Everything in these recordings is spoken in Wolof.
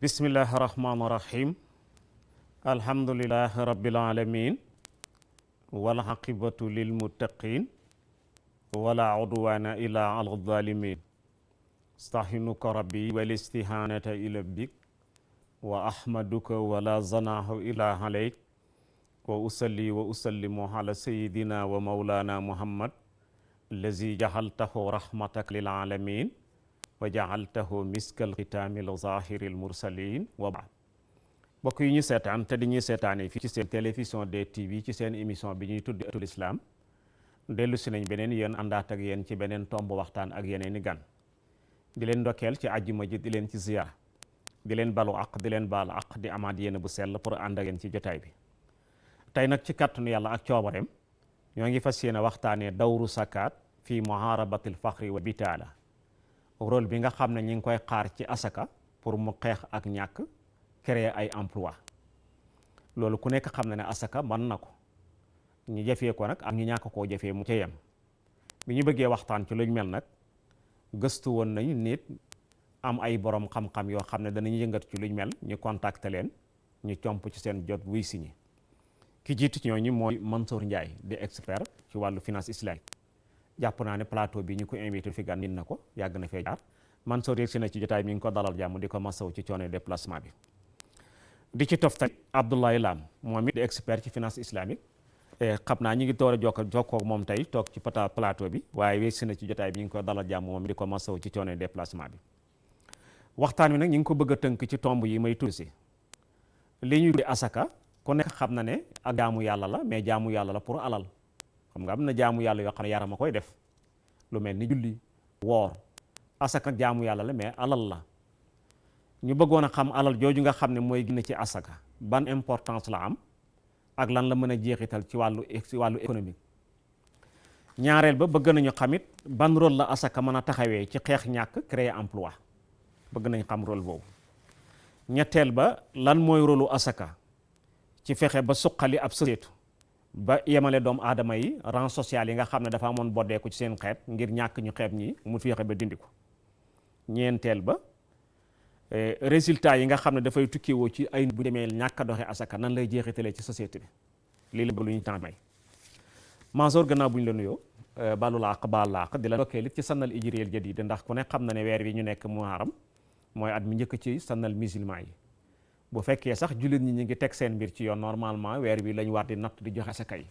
bismillahi rahmaani rahim alhamdulilahi rabbil alamin wal aqibatu lil muttaqin wala udwana illa ala zalimin astahinuka rabbi wal istihanata ila bik wa ahmaduka wala zanahu ila alayk wa usalli wa usallimu ala sayidina wa maulana muhammad allazi jahaltahu rahmatak lil alamin wa jaaltahu miskal xitaamil zahiril mursalin wa baad mbokk yi ñu seetaan te di ñuy seetaane fii ci seen télévision DTV ci seen émission bi ñuy tuddi Ëttul Islam dellu si nañ beneen yéen àndaat ak yéen ci beneen tomb waxtaan ak yeneen i gan di leen ndokkeel ci àjjuma ji di leen ci ziyaar di leen balu aq di leen baal aq di amaat yéen bu sell pour ànd ak yéen ci jotaay bi tey nag ci kàttanu yàlla ak coobareem ñoo ngi fas yéene waxtaanee dawru sakaat fii muharabatil faxri wa bitaala rôle bi nga xam ne ñi ngi koy xaar ci asaka pour mu xeex ak ñàkk créer ay emploi loolu ku nekk xam na ne asaka mën na ko ñu jëfee ko nag ak ñu ñàkk koo jëfee mu ca yem bi ñu bëggee waxtaan ci luñ mel nag gëstu woon nañu nit am ay borom xam-xam yoo xam ne danañu yëngat ci luñ mel ñu contacter leen ñu comp ci seen jot wuy si ñi ki jiitu ci ñooñu mooy Mansour Ndiaye di expert ci wàllu finance islamique jàpp naa ne plateau bi ñu ko invité fi gan na ko yàgg na fee jaar Mansour yegg si na ci jotaay mi ngi ko dalal jàmm di ko masaw ci coono déplacement bi di ci tof tamit Abdoulaye Lam moom it di expert ci finance islamique xam naa ñu ngi door a jokkoo moom tey toog ci plateau bi waaye yegg si na ci jotaay bi ñu ngi ko dalal jàmm moom di ko masaw ci coono déplacement bi waxtaan wi nag ñu ngi ko bëgg a tënk ci tomb yi may tudd si li ñu di asaka ku nekk xam na ne ak jaamu yàlla la mais jaamu yàlla la pour alal xam nga am na jaamu yàlla yoo xam ne yaram a koy def lu mel ni julli woor asaka jaamu yàlla la mais alal la ñu bëggoon a xam alal jooju nga xam ne mooy génn ci asaka ban importance la am ak lan la mën a jeexital ci wàllu économique ñaareel ba bëgg nañu xamit ban rôle la asaka mën a taxawee ci xeex ñàkk créer emploi bëgg nañ xam rôle boobu ñetteel ba lan mooy rôlu asaka ci fexe ba suqali ab société ba yemale doomu aadama yi rang social yi nga xam ne dafa amoon boddeeku ci seen xeet ngir ñàkk ñu xeeb ñi mu fexe ba dindi ko ñeenteel ba résultat yi nga xam ne dafay tukkiwoo ci ay bu demee ñàkk a doxe asaka nan lay jeexitalee ci société bi lii la lu ñu temps may Mansour gannaaw bu ñu la nuyoo balu laaq baal laaq di la ndokkee lit ci sannal ijriyel jadid ndax ku ne xam na ne weer wi ñu nekk muharram mooy at mi njëkk ci sannal musulman yi bu fekkee sax jullit ñi ñu ngi teg seen mbir ci yoon normalement weer bi lañ war di natt di joxe asaka yi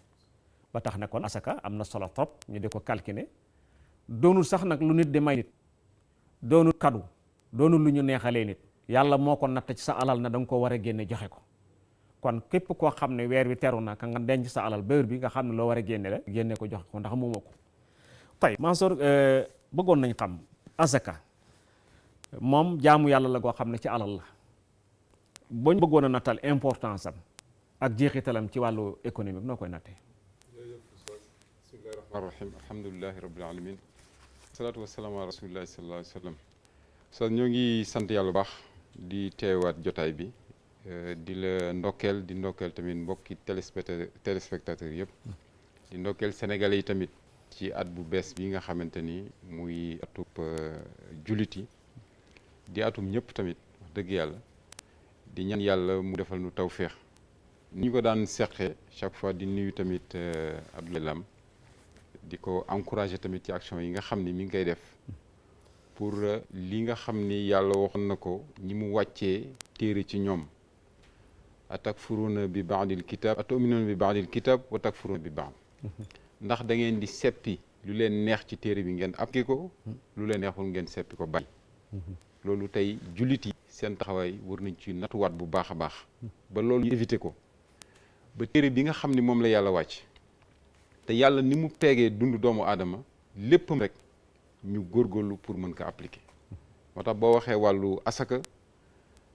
ba tax na kon asaka am na solo trop ñu di ko calculer doonul sax nag lu nit di may nit doonul kadu doonul lu ñu neexalee nit yàlla moo ko natt ci sa alal na da nga ko war a génne joxe ko kon képp koo xam ne weer wi teru na ka nga denc sa alal beur bi nga xam ne loo war a génne la génne ko joxe ko ndax moomoo ko tey Mansour bëggoon nañ xam asaka moom jaamu yàlla la goo xam ne ci alal la boñ bëggoon a nattal importance am ak jeexitalam ci wàllu économique noo koy nattee. bismillahi rahmaani rahim alhamdulilahi rabbil alamin salaatu wasalaamu ala rasulillahi sallallahu alayhi wa sallam so ñoo ngi sant yàlla bu baax di teewaat jotaay bi di la ndokkeel di ndokkeel tamit mbokki téléspectateurs yëpp di ndokkeel sénégalais yi tamit ci at bu bees bi nga xamante ni muy atub jullit yi di atum ñëpp tamit wax dëgg yàlla di ñaan yàlla mu defal nu tawféex ni ñu ko daan seqee chaque fois di nuyu tamit Abdoulaye Lam di ko encourager tamit ci action yi nga xam ni mi ngi koy def pour li nga xam ni yàlla waxoon na ko ñi mu wàccee téere ci ñoom atakfuruuna bi baadil kitab atuminuuna bi baadil kitab wa takfuruuna bi baad ndax da ngeen di seppi lu leen neex ci téere bi ngeen appliqué ko lu leen neexul ngeen seppi ko bàyyi loolu tey jullit yi seen taxawaay war nañ ci natuwaat bu baax a baax ba loolu éviter ko ba téere bi nga xam ni moom la yàlla wàcc te yàlla ni mu peegee dund doomu aadama léppam rek ñu góorgóorlu pour mën ko appliquer moo tax boo waxee wàllu asaka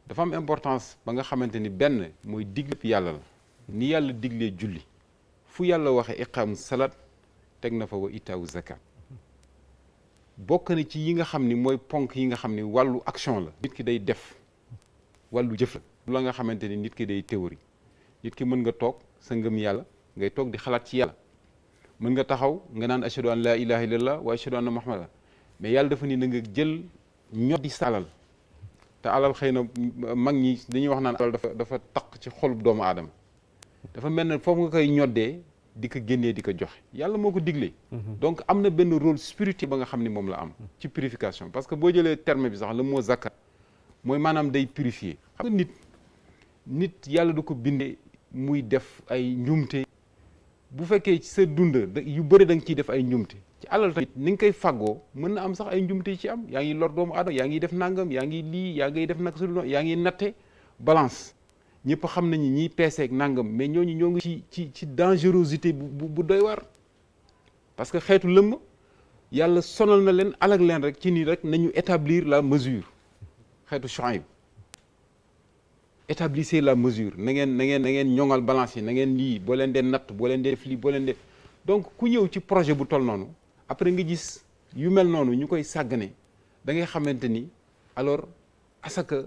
dafa am importance ba nga xamante ni benn mooy digle yàlla la ni yàlla diglee julli fu yàlla waxee iqaamu salaat teg na fa wa itaawu zakat bokk na ci yi nga xam ni mooy ponk yi nga xam ni wàllu action la nit ki day def wàllu jëf la nga xamante ni nit ki day théorie nit ki mën nga toog sa ngëm yàlla ngay toog di xalaat ci yàlla mën nga taxaw nga naan ashhadu an la ilaha illallah wa ashhadu anna muhammadan mais yàlla dafa ni na nga jël ñoddi sa alal te alal xëy na mag ñi dañuy wax naan alal dafa taq ci xolub doomu aadama dafa mel ne foofu nga koy ñoddee di ko génnee di ko joxe yàlla moo ko diglee. donc am na benn rôle spirituel ba nga xam ni moom la am ci purification parce que boo jëlee terme bi sax le mot zakat mooy maanaam day purifier. xam nga nit yàlla du ko bindee muy def ay njumte bu fekkee ci sa dund yu bëri da nga ciy def ay njumte ci alal tamit ni nga koy fàggoo mën na am sax ay njumte yi ci am yaa ngi lor doomu aadama yaa ngi def nangam yaa ngi lii yaa ngay def nag su yaa ngi natte balance ñëpp xam nañu ñiy peeseeg nangam mais ñooñu ñoo ngi ci dangerosité bu doy war parce que xeetu lëmm yàlla sonal na leen alag leen rek ci nii rek nañu établir la mesure xeetu Shuayb établissez la mesure na ngeen ñoŋal balance yi na ngeen lii boo leen dee natt boo leen dee def lii boo leen dee donc ku ñëw ci projet bu toll noonu après nga gis yu mel noonu ñu koy sàggane da ngay xamante ni alors asaka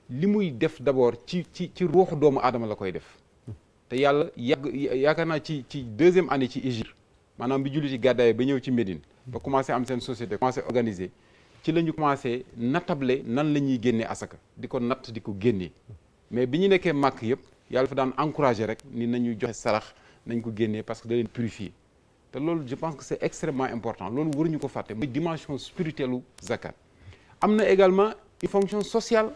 li muy def d'abord ci ruuxu doomu aadama la koy def te yàlla yaakaar naa ci deuxième année ci Hégire maanaam bi julli ci gàddaay ba ñëw ci Médine ba commencé am seen société commencé organiser ci la ñu commencé natable nan la ñuy génnee asaka di ko natt di ko génnee mais bi ñu nekkee màkk yëpp yàlla fa daan encouragé rek ni nañu joxe sarax nañ ko génnee parce que da leen purifier te loolu je pense que c'est extrêmement important loolu waruñu ko fàtte mooy dimension spirituelle u zakat am na également une fonction sociale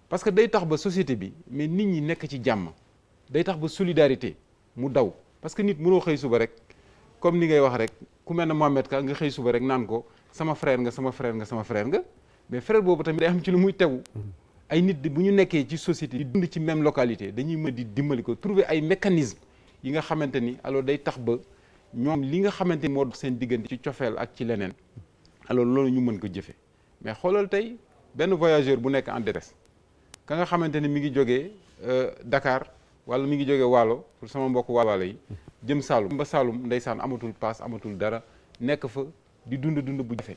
parce que day tax ba société bi mais nit ñi nekk ci jàmm day tax ba solidarité mu daw parce que nit mënoo xëy suba rek comme ni ngay wax rek ku mel ne Mohamed Ka nga xëy suba rek naan ko sama frère nga sama frère nga sama frère nga mais frère boobu tamit day am ci lu muy tegu ay nit bu ñu nekkee ci société di dund ci même localité dañuy mën di dimbali ko trouver ay mécanismes yi nga xamante ni alors day tax ba ñoom li nga xamante ni moo dox seen diggante ci cofeel ak ci leneen alors loolu ñu mën ko jëfe mais xoolal tey benn voyageur bu nekk en détresse ka nga xamante ni mi ngi jógee Dakar wala mi ngi jógee Waalo pour sama mbokk Waalo yi jëm Saalum ba Saalum ndeysaan amatul paas amatul dara nekk fa di dund bu jafe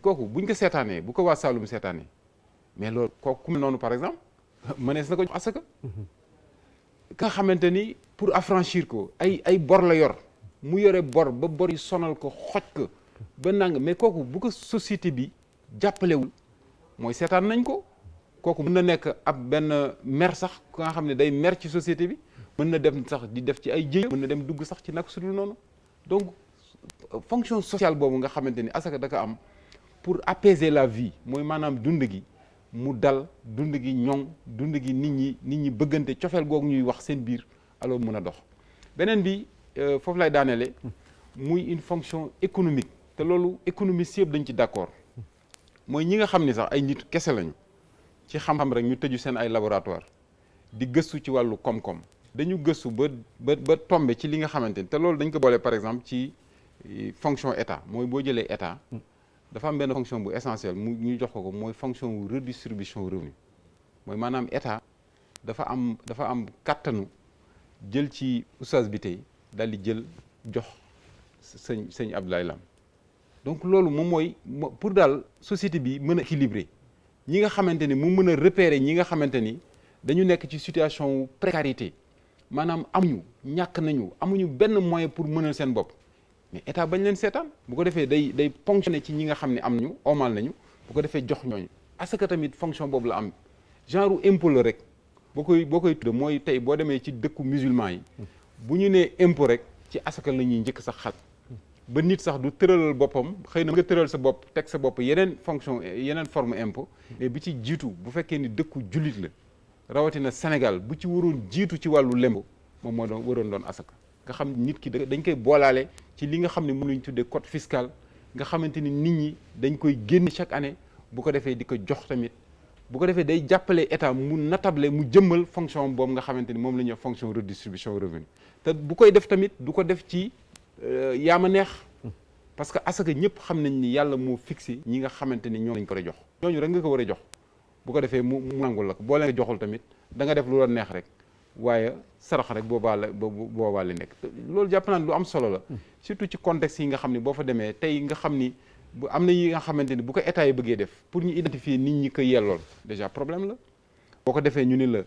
kooku buñ ko seetaanee bu ko waa Saalum seetaanee mais loolu kooku ku mel noonu par exemple mënees na ko asaka ka nga xamante ni pour affranchir ko ay bor la yor mu yore bor ba bor yi sonal ko xoj ko ba nang mais kooku bu ko société bi jàppalewul mooy seetaan nañ ko kooku mën na nekk ab benn mer sax ku nga xam ne day mer ci société bi mën na dem sax di def ci ay jéy mën na dem dugg sax ci nag sudul noonu donc fonction sociale boobu nga xamante ni asaka da ko am pour apaiser la vie mooy maanaam dund gi mu dal dund gi ñoŋ dund gi nit ñi bëggante cofeel googu ñuy wax seen biir alors mën a dox beneen bi foofu lay daaneele muy une fonction économique te loolu économiste yëpp dañ ci d'accord mooy ñi nga xam ni sax ay nit kese lañu ci xam-xam rek ñu tëju seen ay laboratoire di gëstu ci wàllu koom-koom dañu gëstu ba tombe ci li nga xamante ni te loolu dañ ko boole par exemple ci fonction état mooy boo jëlee état dafa am benn fonction bu essentielle mu ñu jox ko mooy fonction wu redistribution revenu mooy maanaam état dafa am kàttanu jël ci oustaz bi tey daal di jël jox sëñ Abdoulaye Lam donc loolu moom mooy pour daal société bi mën a équilibré ñi nga xamante ni mu mën a repérer ñi nga xamante ni dañu nekk ci situation wu précarité maanaam ñàkk nañu amuñu benn moyen pour mënal seen bopp mais état bañ leen seetaan bu ko defee day ponctionner ci ñi nga xam ne am ñu omal nañu bu ko defee jox ñooñu asaka tamit fonction boobu la am genre impôt la rek boo koy tudd mooy tey boo demee ci dëkku musulman yi bu ñu nee impôt rek ci asaka la ñuy njëkk sax xal ba nit sax du tëralal boppam xëy na nga tëral sa bopp teg sa bopp yeneen fonction yeneen forme impôt mais bi ci jiitu bu fekkee ni dëkku jullit la rawatina Sénégal bu ci waroon jiitu ci wàllu lembo moom moo doon waroon doon asaka nga xam nit ki dañ koy boolaale ci li nga xam ne mën nañu tuddee code fiscal nga xamante ni nit ñi dañ koy génne chaque année bu ko defee di ko jox tamit bu ko defee day jàppale état mu natable mu jëmmal fonction boobu nga xamante ni moom la ñuy wax fonction redistribution revenu te bu koy def tamit du ko def ci yaa ma neex parce que asaka ñëpp xam nañ ni yàlla moo fixé ñi nga xamante ni ñoom lañ ko war a jox ñooñu rek nga ko war a jox bu ko defee mu nangul la ko boo leen joxul tamit da nga def lu la neex rek waaye sarax rek boobaa la nekk loolu jàpp naa ne lu am solo la surtout ci contexte yi nga xam ne boo fa demee tey nga xam ni bu am na yi nga xamante ni bu ko état yi bëggee def pour ñu identifier nit ñi ko yellool déjà problème la boo ko defee ñu ni la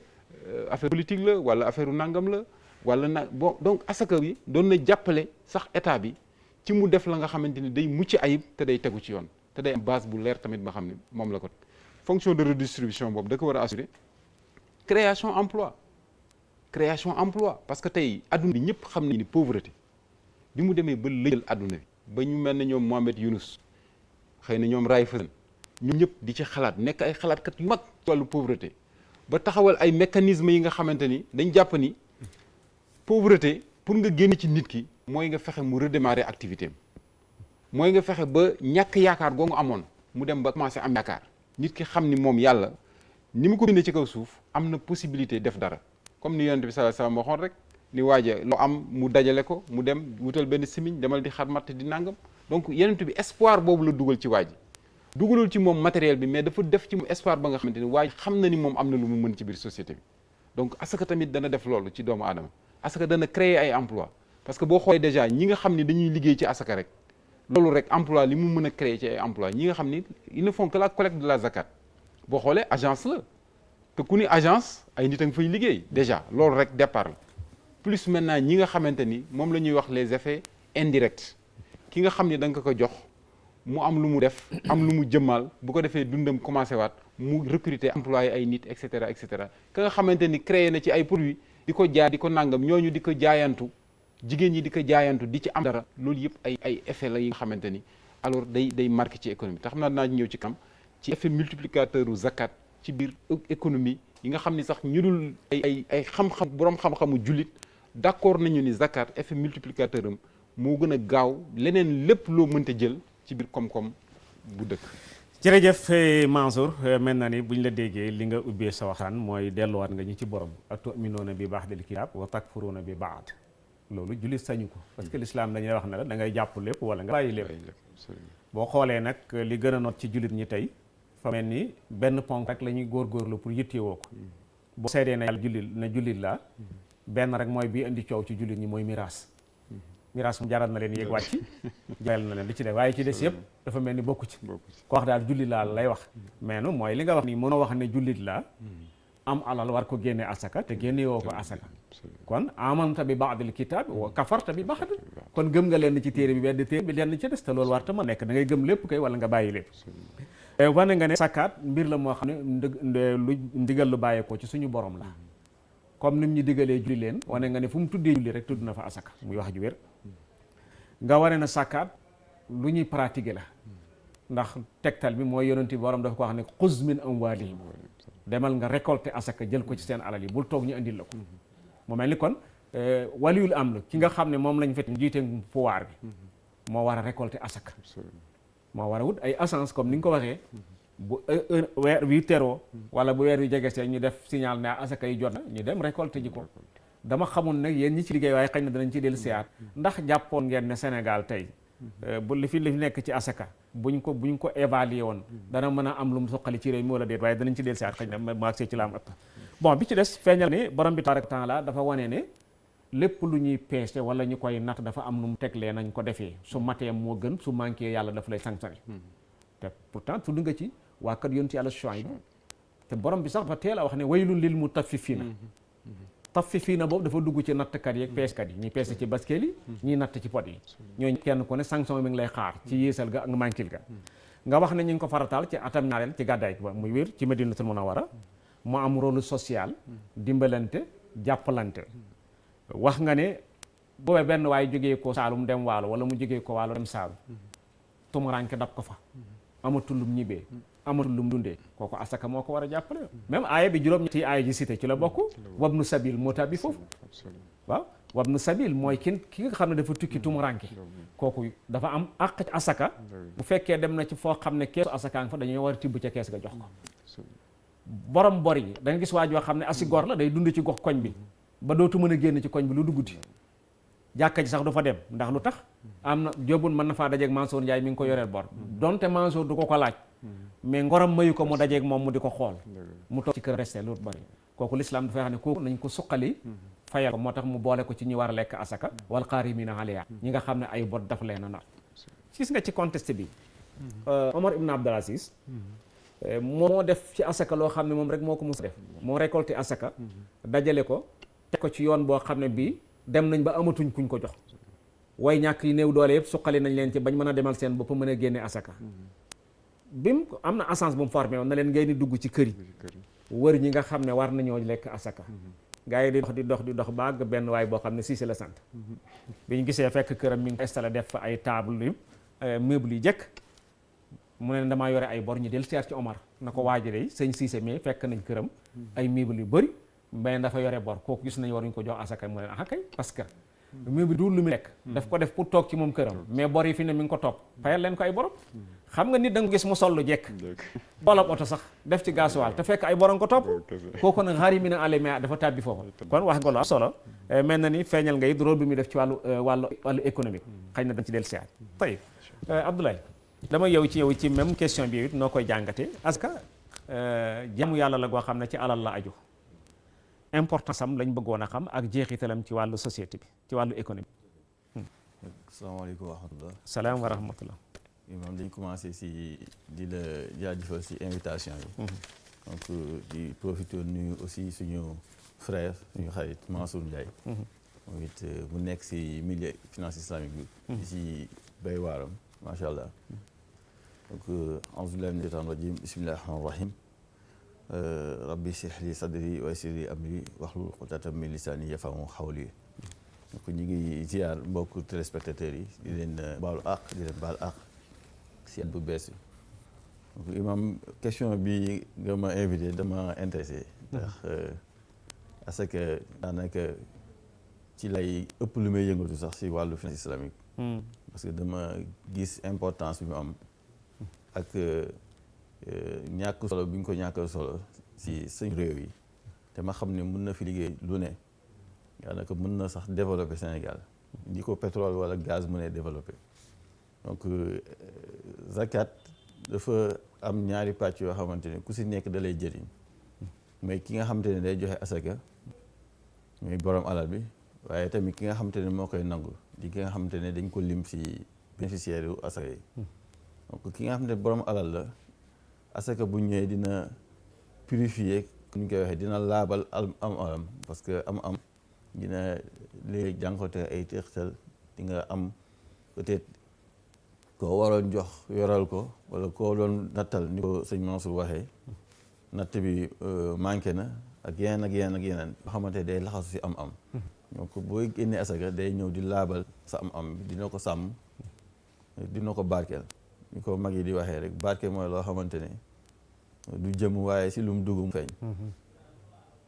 affaire politique la wala affaire nangam la wala bon donc asaka bi doon na jàppale sax état bi ci mu def la nga xamante ni day mucc ayib te day tegu ci yoon te day am base bu leer tamit ba xam ne moom la ko fonction de redistribution boobu da ko war a assurer création emploi parce que tey adduna bi ñëpp xam nañu ni pauvreté bi mu demee ba lëjal adduna bi ba ñu mel ne ñoom Mohamed Younous xëy na ñoom Raiffeisen ñun ñëpp di ci xalaat nekk ay xalaatkat yu mag ci wàllu pauvreté ba taxawal ay mécanismes yi nga xamante ni dañ jàpp ni pauvreté pour nga génn ci nit ki mooy nga fexe mu redémarrer activité am mooy nga fexe ba ñàkk yaakaar googu amoon mu dem ba commencé am yaakaar nit ki xam ni moom yàlla ni mu ko bindee ci kaw suuf am na possibilité def dara comme ni yonent bi sallallahu alayhi wasallam waxoon rek ni waaja loo am mu dajale ko mu dem wutal benn simiñ demal di xar matt di nangam donc yonent bi espoir boobu la dugal ci waa ji dugalul ci moom matériel bi mais dafa def ci moom espoir ba nga xamante ni waa ji xam na ni moom am na lu mu mën ci biir société bi donc asaka tamit dana def loolu ci doomu aadama asaka dana créer ay emploi parce que boo xoolee déjà ñi nga xam ni dañuy liggéey ci asaka rek loolu rek emploi li mu mën a créer ci ay emploi ñi nga xam ni ils ne font que la collecte de la zakat boo xoolee agence la te ku ni agence ay nit a nga fay liggéey déjà loolu rek départ la plus maintenant ñi nga xamante ni moom la ñuy wax les effets indirects ki nga xam ni da nga ko jox mu am lu mu def am lu mu jëmmal bu ko defee dundam commencé waat mu recruter employé ay nit et cetera ka nga xamante ni créé na ci ay produits di ko jaay di ko nangam ñooñu di ko jaayantu jigéen ñi di ko jaayantu di ci am dara loolu yëpp ay effet la yi nga xamante ni alors day marqué ci économie te xam naa dinaa ñëw ci kam ci effet multiplicateur u zakat ci biir économie yi nga xam ni sax ñu dul ay xam-xam boroom xam-xamu jullit d'accord nañu ni zakat effet multiplicateur am moo gën a gaaw leneen lépp loo mënta jël ci biir koom-koom bu dëkk. jërëjëf Mansour mel na ni buñ la déggee li nga ubbee sa waxtaan mooy delluwaat nga ñu ci borom atu'minuuna bi ba'dil kitaab wa takfuruuna bi ba'd loolu jullit sañu ko parce que l'islam dañuy wax ne la da ngay jàpp lépp wala nga bàyyi lépp boo xoolee nag li gën a not ci jullit ñi tey fa mel ni benn ponk rek la ñuy góorgóorlu pour yittewoo ko boo seedee na yàlla jullit laa benn rek mooy bii indi coow ci jullit ñi mooy miraas mu jaral na leen yéeg wàcc jaral na leen li ci def waaye ci des yëpp dafa mel ni bokku ci ko wax daal jullit laa lay wax mais nu mooy li nga wax ni mënoo wax ne jullit laa am alal war ko génne asaka te génne woo ko asaka kon amanta bi ba'dil kitaab wa kafarta bi ba'd kon gëm nga leen ci téere bi benn téere bi leen ci des te loolu war ta ma nekk da ngay gëm lépp kay wala nga bàyyi lépp wane nga ne sakkaat mbir la moo xam ne lu ndigal lu bàyyeekoo ci suñu borom la comme nim ñu digalee julli leen wane nga ne fu mu tuddee julli rek tudd na fa asaka muy wax ju wér nga wane na sakkaat lu ñuy pratiquer la ndax tegtal bi mooy yonent bi borom dafa ko wax ne xuz min amwaalihim demal nga récolter asaka jël ko ci seen alal yi bul toog ñu andil la ko mu mel ni kon waliyul amr ki nga xam ne moom lañ fet jiite pouvoir bi moo war a récolter asaka moo war a wut ay agence comme ni nga ko waxee bu weer wi teroo wala bu weer wi jege see ñu def signal ne asaka yi jot na ñu dem récolter ji ko dama xamul nag yéen ñi ci liggéey waaye xëy na danañ ci dellu siyaat ndax jàppoon ngeen ne Sénégal tey bu li fi nekk ci asaka buñ ko évaluer woon dana mën a am lu mu suqali ci réew mi wala déet waaye danañ ci dellu siyaat xëy na ma agsee ci la am ëpp bon bi ci des feeñal ne borom bi tabaaraka taala dafa wane ne lépp lu ñuy peese wala ñu koy natt dafa am nu mu teglee nañ ko defee su matee moo gën su manqué yàlla dafa lay sanctionné te pourtant tudd nga ci waa kat yonent Yàlla Shuayb te borom bi sax dafa teel a wax ne waylun lil mutaffifiina taffifiina boobu dafa dugg ci nattkat yi ak peeskat yi ñuy peese ci basket yi ñuy natt ci pot yi ñooñu kenn ku ne sanction mi ngi lay xaar ci yéesal ga ak manquil ga nga wax ne ñu ngi ko farataal ci atam ñaareel ci gàddaay ba muy wér ci Madinatul Munawwara mu am rôle social dimbalante jàppalante wax nga ne boobee benn waaye jógee ko Saalum dem Waalo wala mu jógee ko Waalo dem Saalum tumuraanke dab ko fa amatul lum ñibbee amatul lum dundee kooku asaka moo ko war a jàppale même aaya bi juróom-ñetti aaya ji cité ci la bokk wabnu sabil moo tax bi foofu waaw wabnu sabil mooy ki nga xam ne dafa tukki tumuraanke kooku dafa am àq ci asaka bu fekkee dem na ci foo xam ne keesu asaka nga fa dañuy war a tibb ca kees ga jox ko borom bor yi da nga gis waa joo xam ne asi gor la day dund ci gox koñ bi ba dootu mën a génn ci koñ bi lu dugguti jàkka ji sax du fa dem ndax lu tax am na jóbun mën na faa dajeeg Mansour Ndiaye mi ngi ko yoreel bor donte Mansour du ko laaj mais ngoram mayu ko mu dajeeg moom mu di ko xool mu toog ci kër resté loolu bari kooku l'islam dafay xam ne kooku nañ ko suqali fayal ko moo tax mu boole ko ci ñi war a lekk asaka wal qaarimiina alayha ñi nga xam ne ay bot daf leen a nar gis nga ci contexte bi Omar ibn Abdul Aziz moo def ci asaka loo xam ne moom rek moo ko mus a def moo récolté asaka dajale ko teg ko ci yoon boo xam ne bii dem nañ ba amatuñ kuñ ko jox way ñàkk yi néew doole yëpp suqali nañ leen ci bañ mën a demal seen bopp mën a génne asaka bi mu am na essence bu mu formé woon na leen ngay ni dugg ci kër yi wër ñi nga xam ne war nañoo lekk asaka gars yi di dox ba àgg benn waay boo xam ne Cissé la sant bi ñu gisee fekk këram mi ngi installé def fa ay table yu meuble yu jëkk mu ne damaa yore ay bor ñu del seet ci Omar na ko waajale sëñ Cissé mais fekk nañ këram ay meuble yu bëri mais dafa yore bor kooku gis nañ waruñ ko jox asaka mu ne ah kay parce que meuble du lu mu lekk daf ko def pour toog ci moom këram mais bor yi fi ne mi ngi ko topp fayal leen ko ay borom xam nga nit da nga gis mu sol lu jekk boolab oto sax def ci gasoil te fekk ay borom ko topp kooku nag xaari mi ne allémé dafa tàbbi foofu kon wax nga lu am solo mel na ni feeñal nga it rôle bi muy def ci wàllu économique xëy na dañ ci del siyaat tey Abdoulaye dama yow ci même question bi it noo koy jàngate parce que jaamu yàlla la goo xam ne ci alal la aju importance am lañ bëggoon a xam ak jeexitalam ci wàllu société bi ci wàllu économie. salaamaaleykum wa rahmatulah. salaam wa rahmatulah. imam dañ commencé si di la jaajëfal si invitation yi. donc di profité nuyu aussi suñu frère suñu xarit Mansour Ndiaye. moom it mu nekk si milieu finance islamique bi. di si béy waaram macha allah. donc auzu billahi mina shaytaani rajim bismillahi rahmaani rahim. rabbi shrah li sadri wa yassir li amri wahlul uqdatan min lisani yafqahu qawli. donc ñu ngi ziar mbokku téléspectateurs yi di leen baalu àq di leen baal àq si at bu bees bi. donc imam question bi nga ma invité dama intéressé ndax parce que daanaka ci lay ëpp lu may yëngatu sax si wàllu finance islamique. parce que dama gis importance bi mu am ak ñàkk solo bi ñu ko ñàkkal solo si suñu réew yi te ma xam ne mën na fi liggéey lu ne daanaka mën na sax développer Sénégal di ko pétrole wala gaz mën a développer. donc zakat dafa am ñaari pàcc yoo xamante ne ku si nekk da lay jëriñ mooy ki nga xamante ne day joxe asaka mooy borom alal bi waaye tamit ki nga xamante ne moo koy nangu di ki nga xamante ne dañ ko lim si bénéficiaire yu asaka yi. donc ki nga xamante ne borom alal la asaka bu ñëwee dina purifier ni ñu koy waxee dina laabal am parce que am dina léegi jànkoonte ay teextal di nga am peut-être koo waroon jox yoral ko wala koo doon nattal ni ko sëñ Mansour waxee natt bi manqué na ak yeneen yoo xamante day laxasu si am donc booy génnee asaka day ñëw di laabal sa am bi dina ko sàmm dina ko barkeel ni ko mag yi di waxee rek barkeel mooy loo xamante ne du jëm waaye si lu mu dugg mu feeñ.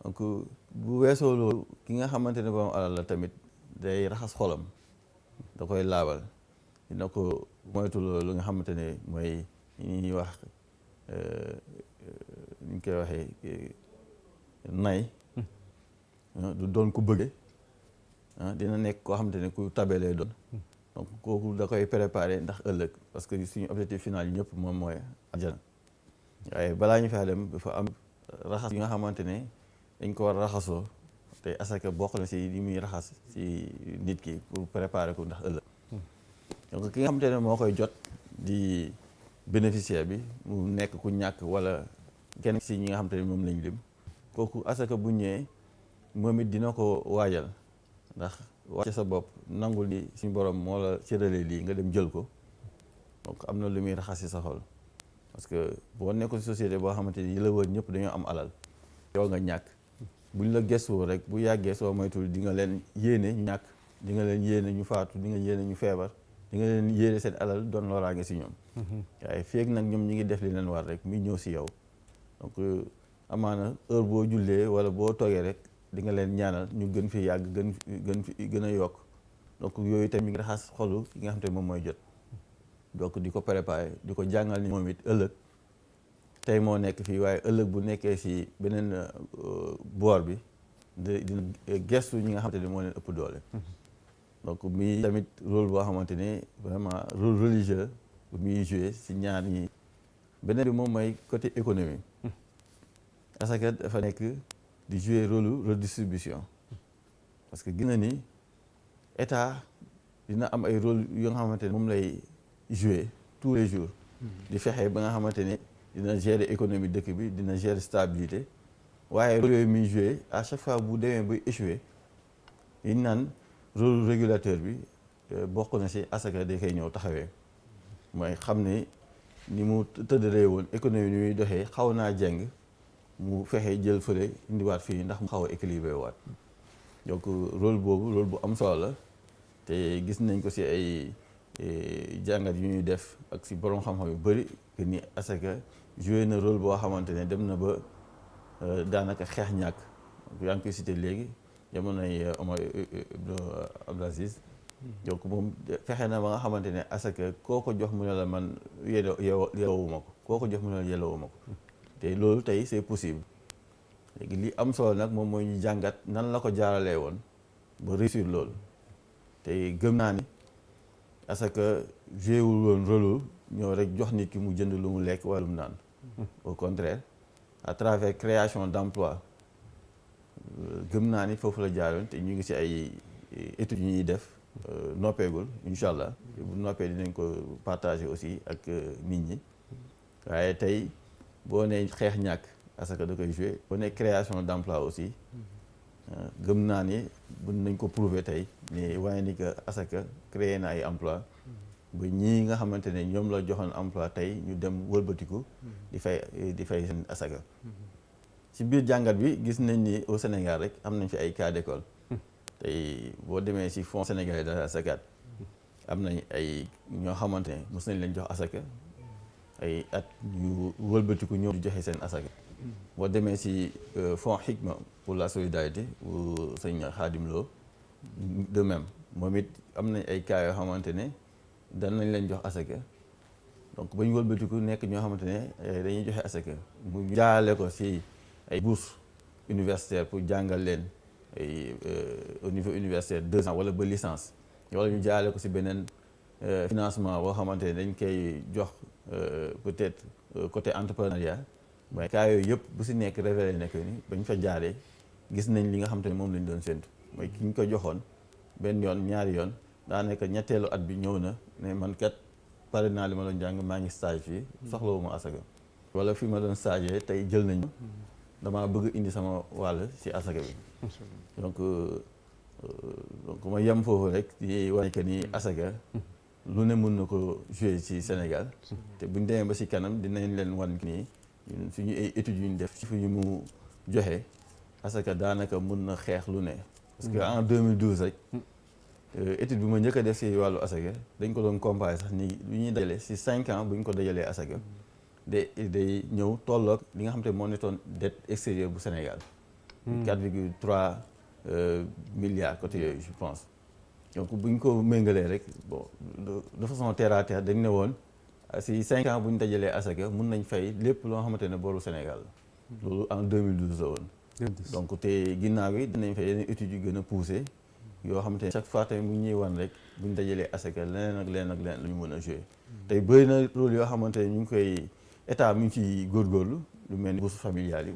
donc bu weesoo loolu ki nga xamante ne borom alal la tamit day raxas xolam da koy laabal dina ko moytu loolu nga xamante ne mooy ñuy wax ni ñu koy waxee nay du doon ku bëgge dina nekk koo xamante ne ku tabe lay doon. donc kooku da koy préparer ndax ëllëg parce que suñu objectif final yi ñëpp moom mooy àjjana waaye balaa ñu faa dem dafa am raxas yi nga xamante ne dañ ko war a raxasoo te asaka bokk na si li muy raxas si nit ki pour préparer ko ndax ëllëg. donc ki nga xamante ne moo koy jot di bénéficiaire bi mu nekk ku ñàkk wala kenn si ñi nga xamante ne moom lañ lim kooku asaka bu ñëwee moom it dina ko waajal ndax wàcce sa bopp nangul ni suñu borom moo la cëralee lii nga dem jël ko donc am na lu muy raxas si sa xol parce que boo nekkul si société boo xamante ni yi la wër ñëpp dañoo am alal yow nga ñàkk buñ la gëstoo rek bu yàggee soo moytul di nga leen yéene ñu ñàkk di nga leen yéene ñu faatu di nga yéene ñu feebar di nga leen yéene seen alal doon loraange si ñoom waaye feeg nag ñoom ñi ngi def li leen war rek muy ñëw si yow donc amaana heure boo jullee wala boo toogee rek di nga leen ñaanal ñu gën fi yàgg gën a yokk donc yooyu tamit mi ngi raxas xolu ki nga xam te moom mooy jot donc di ko préparer di ko jàngal ni moom it ëllëg tey moo nekk fii waaye ëllëg bu nekkee si beneen boor bi dina gestu ñi nga xamante ne moo leen ëpp doole. donc muy tamit rôle boo xamante ne vraiment rôle religieux bu muy joué si ñaar ñi. beneen bi moom mooy côté économie asaka dafa nekk di jouer rôle redistribution parce que gis na ni état dina am ay rôle yu nga xamante ne moom lay jouer tous les jours di fexe ba nga xamante ne dina gérer économie dëkk bi dina gérer stabilité waaye rôle yooyu muy jouer à chaque fois bu demee buy échouer yi naan rôle régulateur bi bokk na si asaka da koy ñëw taxawee mooy xam ne ni mu tëddalee woon économie ni muy doxee xaw naa jeng mu fexe jël fële indiwaat fii ndax mu xaw a équilibré waat donc rôle bu am solo la te gis nañ ko si ay jàngat yu ñuy def ak si borom xam-xam yu bëri que ni asaka joué na rôle boo xamante ne dem na ba daanaka xeex ñàkk yaa ngi koy cité léegi jamonoy Omar Abdou Aziz donc moom fexe na ba nga xamante ne asaka koo ko jox mu ne la man yellowuma ko koo ko jox mu ne la yellowuma ko te loolu tey c'est possible léegi li am solo nag moom mooy ñu jàngat nan la ko jaaralee woon ba réussir loolu te gëm naa ni asaka joué wul woon rôle ñëw rek jox nit ki mu jënd lu mu lekk wala lu mu naan au contraire à travers création d'emploi gëm naa ni foofu la jaaroon te ñu ngi ci ay études yu ñuy def noppeegul incha allah bu noppee dinañ ko partager aussi ak nit ñi waaye tey boo nee xeex ñàkk asaka da koy joué boo nee création d'emploi aussi gëm naa ni mën nañ ko prouver tey ni waaye ni que asaka créé na ay emploi ba ñii nga xamante ne ñoom la joxoon emploi tey ñu dem wëlbatiku di fay seen asaka ci biir jàngat bi gis nañ ni au Sénégal rek am nañ fi ay cas d'école tey boo demee ci fonds sénégalais de la zakat am nañ ay ñoo xamante ne mos nañ leen jox asaka ay at yu wëlbatiku ñëw di joxe seen asaka boo demee ci fonds Hikma pour la solidarité bu sëñ Khadim Lo de même moom it am nañ ay cas yoo xamante ne dan nañ leen jox asaka donc ba ñu wëlbatiku nekk ñoo xamante ne dañuy joxe asaka mu jaarale ko ci ay bourses universitaires pour jàngal leen ay au niveau universitaire 2 ans wala ba licence wala ñu jaarale ko ci beneen financement boo xamante ne dañ koy jox peut-être côté entrepreneuriat waaye cas yooyu yëpp bu ci nekk révélé nekk ni bañ fa jaaree gis nañ li nga xamante ne moom lañ doon séntu mooy ki ñu ko joxoon benn yoon ñaari yoon daa nekk ñetteelu at bi ñëw na ne man kat pare naa li ma doon jàng maa ngi stage fii soxlawuma asaka wala fi ma doon stage tey jël nañu damaa bëgg indi sama wàll ci asaka bi donc ma yem foofu rek di wane que ni asaka lu ne mën na ko jouer ci Sénégal te buñ demee ba ci kanam dinañ leen wan nii suñu ay études yu ñu def ci fu ñu mu joxe asaka daanaka mën na xeex lu ne parce que en 2012 rek étude bi ma njëkk a def ci wàllu asaka dañ ko doon comparer sax ni lu ñuy dajale ci 5 ans bu ñu ko dajalee asaka day ñëw tolloog li nga xam te moo nekkoon dette extérieure bu Sénégal 4,3 milliards côté yooyu je pense donc bu ñu ko méngalee rek bon de façon terre à terre dañ ne woon ci 5 ans bu ñu dajalee asaka mun nañ fay lépp loo xamante ne boru Sénégal loolu en 2012 la woon donc te ginnaaw bi dinañ fay yeneen études yu gën a poussé yoo xamante ne chaque fois tamit mu ñuy wan rek bu ñu dajalee asaka leneen ak leneen la ñu mën a jouer tey bëri na rôle yoo xamante ne ñu ngi koy état mi ngi ci góorgóorlu lu mel ni bourse familiale yi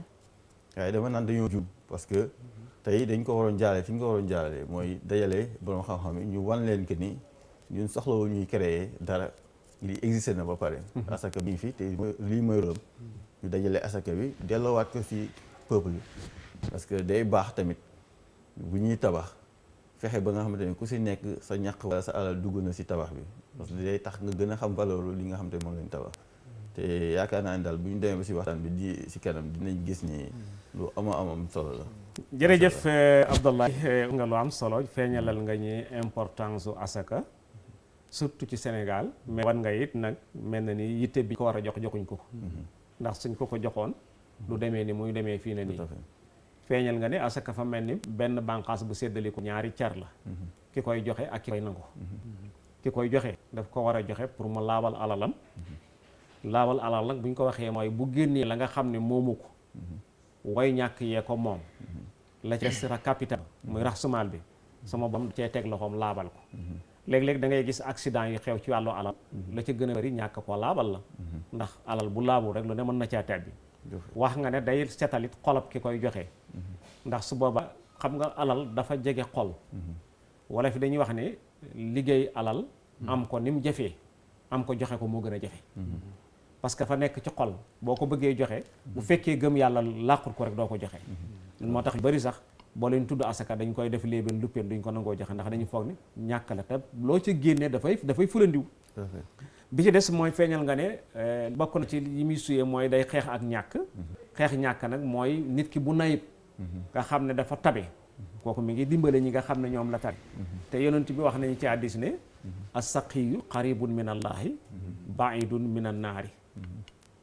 waaye dama naan dañoo jum parce que tey dañ ko waroon jaarale fi ñu ko waroon jaarale mooy dajale borom xam-xam yi ñu wan leen que ni ñun soxlawu ñuy créer dara li existé na ba pare asaka bi fi te lii mooy rôle ñu dajale asaka bi delloowaat ko ci peuple bi parce que day baax tamit bu ñuy tabax fexe ba nga xamante ne ku ci nekk sa ñaq wala sa alal dugg na ci tabax bi parce que day tax nga gën a xam valeur li nga xamante ne moom lañ tabax te yaakaar naa ne daal bu ñu demee ba ci waxtaan bi di ci kanam dinañ gis ni lu am solo la. jërëjëf Abdoulaye nga lu am solo feeñalal nga ñi importance su asaka surtout ci Sénégal mais wan nga it nag mel na ni yitte bi ko war a joxuñ ko ndax suñ ko joxoon du demee ni muy demee fii na nii feeñal nga ne asaka fa mel ni benn bànqaas bu séddaliku ñaari car la ki koy joxe ak ki koy nangu ki koy joxe daf ko war a joxe pour mu laabal alalam laabal alal nag bu ñu ko waxee mooy bu génnee la nga xam ne moomu ko way ñàkk yee ko moom la ca sira capital muy raxsumaal bi sama bam cee teg loxoom laabal ko léeg-léeg da ngay gis accident yi xew ci wàllu alal la ca gën a bari ñàkk ko laabal la ndax alal bu laabul rek lu ne mën na caa tebbi wax nga ne day setalit xolab ki koy joxe ndax su booba xam nga alal dafa jege xol wala fi dañuy wax ne liggéey alal am ko ni mu jafee am ko joxe ko moo gën a jafe parce que dafa nekk ci xol boo ko bëggee joxe bu fekkee gëm yàlla làqut ko rek doo ko joxe moo tax bari sax boo leen tudd asaka dañ koy def léebeen luppeen duñ ko nangoo joxe ndax dañu foog ni ñàkk la te loo ca génnee dafay fulandiw bi ci des mooy feeñal nga ne bokk na ci yi muy suyee mooy day xeex ak ñàkk. xeex ñàkk nag mooy nit ki bu nayib nga xam ne dafa tabe kooku mi ngi dimbale ñi nga xam ne ñoom la tabe te yonent bi wax nañu ci hadiis ne as-saqiyu qaribun min allahi baidun min annaari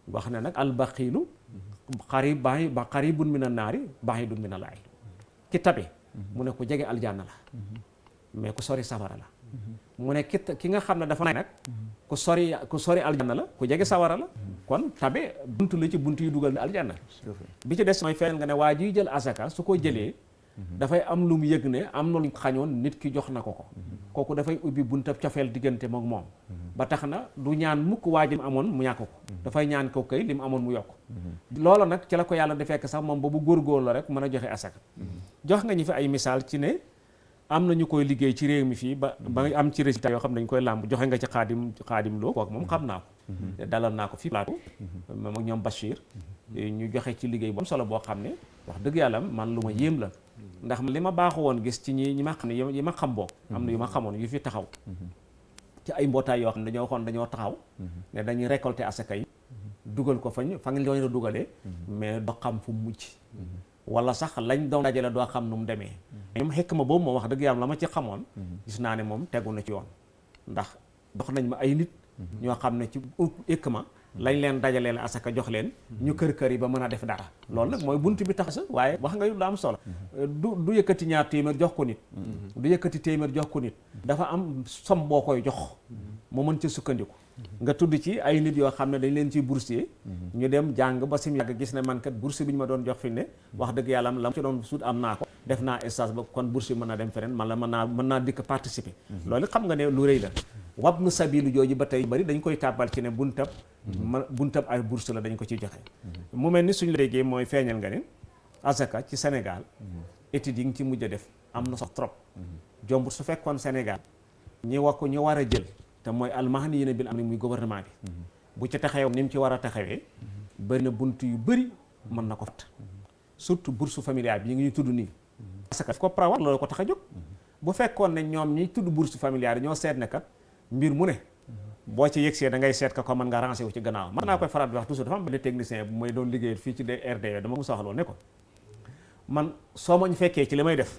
wax ne nag albaqiilu qaribun min annaari baidun min allahi ki tabe mu ne ku jege aljanna la mais ku sori safara la mu ne ki nga xam ne dafa nay nag ku sori aljanna la ku jege sawara la kon tabe buntu la ci buntu yu dugal ne aljanna bi ci des mooy feeñal nga ne waa jiy jël asaka su ko jëlee dafay am lu mu yëg ne am na lu xañoon nit ki jox na ko kooku dafay ubbi buntab cofeel diggante moom moom ba tax na du ñaan mukk waa ji mu amoon mu ñàkk ko dafay ñaan ko kay li mu amoon mu yokk loola nag ci la ko yàlla di fekk sax moom ba bu góorgóorlu la rek mën a joxe asaka jox nga ñu fi ay misaal ci ne am na ñu koy liggéey ci réew mi fii ba am ci résultat yoo xam ne dañ koy làmb joxe nga ci xaadim loo kooku moom xam naa ko dalal naa ko fii plateau moom ak ñoom Bachir ñu joxe ci liggéey bu am solo boo xam ne wax dëgg yàlla man lu ma yéem la ndax li ma baaxu woon gis ci ñi ma xam ne yi ma xam boo am na yu ma xamoon yu fi taxaw ci ay mbootaay yoo xam ne dañoo waxoon dañoo taxaw ne dañuy récolter asaka yi dugal ko fa nga leen a dugalee mais doo xam fu mu mujj wala sax lañ doon dajale doo xam nu mu demee ñoom xekk ma boobu moom wax dëgg yàlla la ma ci xamoon gis naa ne moom tegu na ci yoon ndax dox nañ ma ay nit ñoo xam ne ci xekk ma lañ leen dajaleel asaka jox leen ñu kër yi ba mën a def dara loolu nag mooy bunt bi tax sa waaye wax nga yu la am solo du yëkkati ñaar téeméer jox ko nit du yëkkati téeméer jox ko nit dafa am som boo koy jox mu mën ci sukkandiku nga tudd ci ay nit yoo xam ne dañ leen ciy boursier ñu dem jàng ba sim yàgg gis ne man kat bourse bi ñu ma doon jox fi ne wax dëgg yàlla la ma ci doon suut am naa ko def naa stage ba kon bourse mën na dem feneen man la mën naa dikk participer loolu xam nga ne lu rëy la wabnu sabilu jooju ba tey bari dañ koy tàbbal ci ne buntab ay bourse la dañ ko ciy joxe mu mel ni suñu léegi mooy feeñal nga ne asaka ci Sénégal études yi nga ci mujj a def am na sax trop jombut su fekkoon Sénégal ñi war a jël te mooy almahniyina bil amri muy gouvernement bi bu ci taxawee ni mu ci war a taxawee bëri na bunt yu bëri mën na ko fat surtout bourse familiale bi yi ngi ñu tudd nii parce que ko prawat loolu ko tax a jóg bu fekkoon ne ñoom ñi tudd bourse familiale ñoo seet ne kat mbir mu ne boo ci yëgsee da ngay seet ka ko mën nga rancé wu ci gannaaw mën naa koy faral di wax toujours dafa am benn technicien bu may doon liggéeyal fii ci RDE dama ko soxla ne ko man soo ma ñu fekkee ci li may def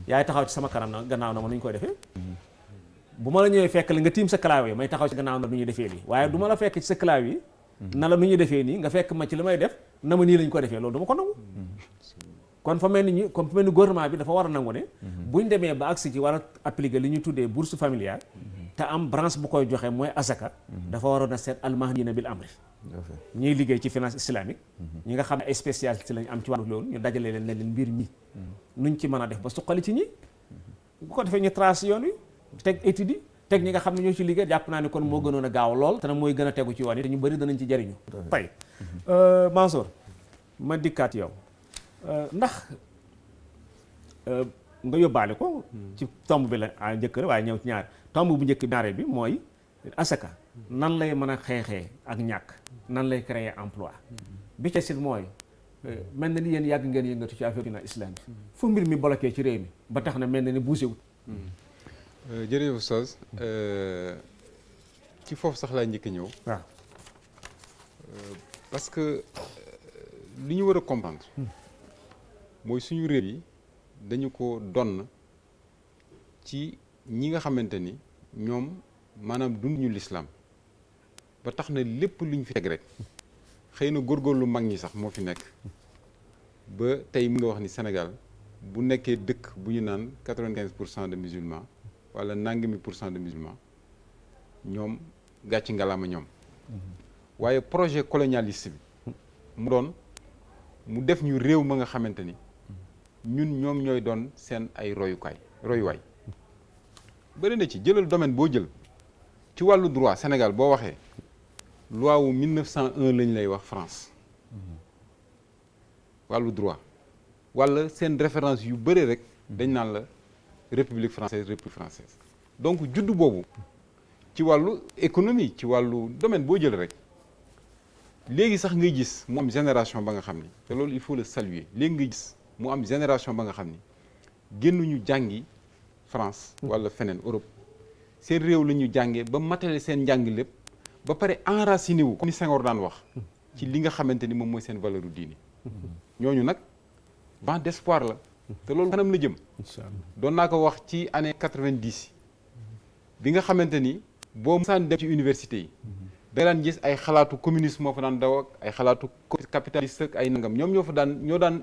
yaay taxaw ci sama kanam na gannaaw na ma nu ñu koy defee bu ma la ñëwee fekk la nga tiim sa clavier may taxaw ci gannaaw na nu ñuy defee lii waaye du ma la fekk ci sa clavier na la nu ñuy defee nii nga fekk ma ci li may def na ma nii lañ ko defee loolu du ma ko nangu kon fa mel ni gouvernement bi dafa war a nangu ne buñ demee ba agsi ci war a appliquer li ñuy tuddee bourse familiale te am branche bu koy joxe mooy asaka dafa waroon a seet almahniyina bil amri ñuy liggéey ci finance islamique ñi nga xam ne ay spécialité lañ am ci wàllu loolu ñu dajale leen ne leen mbir mi nuñ ci mën a def ba suqali ci ñi bu ko defee ñu trace yoon wi teg étude yi teg ñi nga xam ne ñoo ci liggéey jàpp naa ne kon moo gënoon a gaaw lool te nag mooy gën a tegu ci yoon yi te ñu bëri danañ ci jariñu tey Mansour ma dikkaat yow ndax nga yóbbaale ko ci tomb bi la njëkk rek waaye ñëw ci ñaar tomb bu njëkk ñaareel bi mooy asaka nan lay mën a xeexee ak ñàkk nan lay créer emploi bi ci sit mooy mel na ni yéen yàgg ngeen yëngatu ci affaire dina islam bi fu mbir mi bloqué ci réew mi ba tax na mel na ni bougé wut jërëjëf Oustaz ci foofu sax laa njëkk a ñëw waaw parce que li ñu war a comprendre mooy suñu réew yi dañu ko donn ci ñi nga xamante ni ñoom maanaam dunduñu lislaam ba tax na lépp lu ñu fi teg rek xëy na góorgóorlu mag ñi sax moo fi nekk ba tey mu nga wax ni Sénégal bu nekkee dëkk bu ñu naan 95% de musulmans wala nangami % de musulmans ñoom gàcci ngalaama ñoom waaye projet colonialiste bi mu doon mu def ñu réew ma nga xamante ni ñun ñoom ñooy doon seen ay royuwaay bëri na ci jëlal domaine boo jël ci wàllu droit Sénégal boo waxee loi wu 1901 lañ lay wax France wàllu droit wala seen référence yu bëri rek dañ naan la république française donc juddu boobu ci wàllu économie ci wàllu domaine boo jël rek léegi sax ngay gis mu am génération ba nga xam ni te loolu il faut le saluer léegi ngay gis mu am génération ba nga xam ni génnuñu jàngi France wala feneen Europe seen réew la ñu jàngee ba matale seen njàng lépp ba pare enraciné wu comme ni Senghor daan wax ci li nga xamante ni moom mooy seen valeur u diine ñooñu nag vent d'espoir la te loolu kanam la jëm doon naa ko wax ci année 90 bi nga xamante ni boo musaan dem ci université yi da nga daan gis ay xalaatu communisme moo fa daan daw ak ay xalaatu capitaliste ak ay nangam ñoom ñoo daan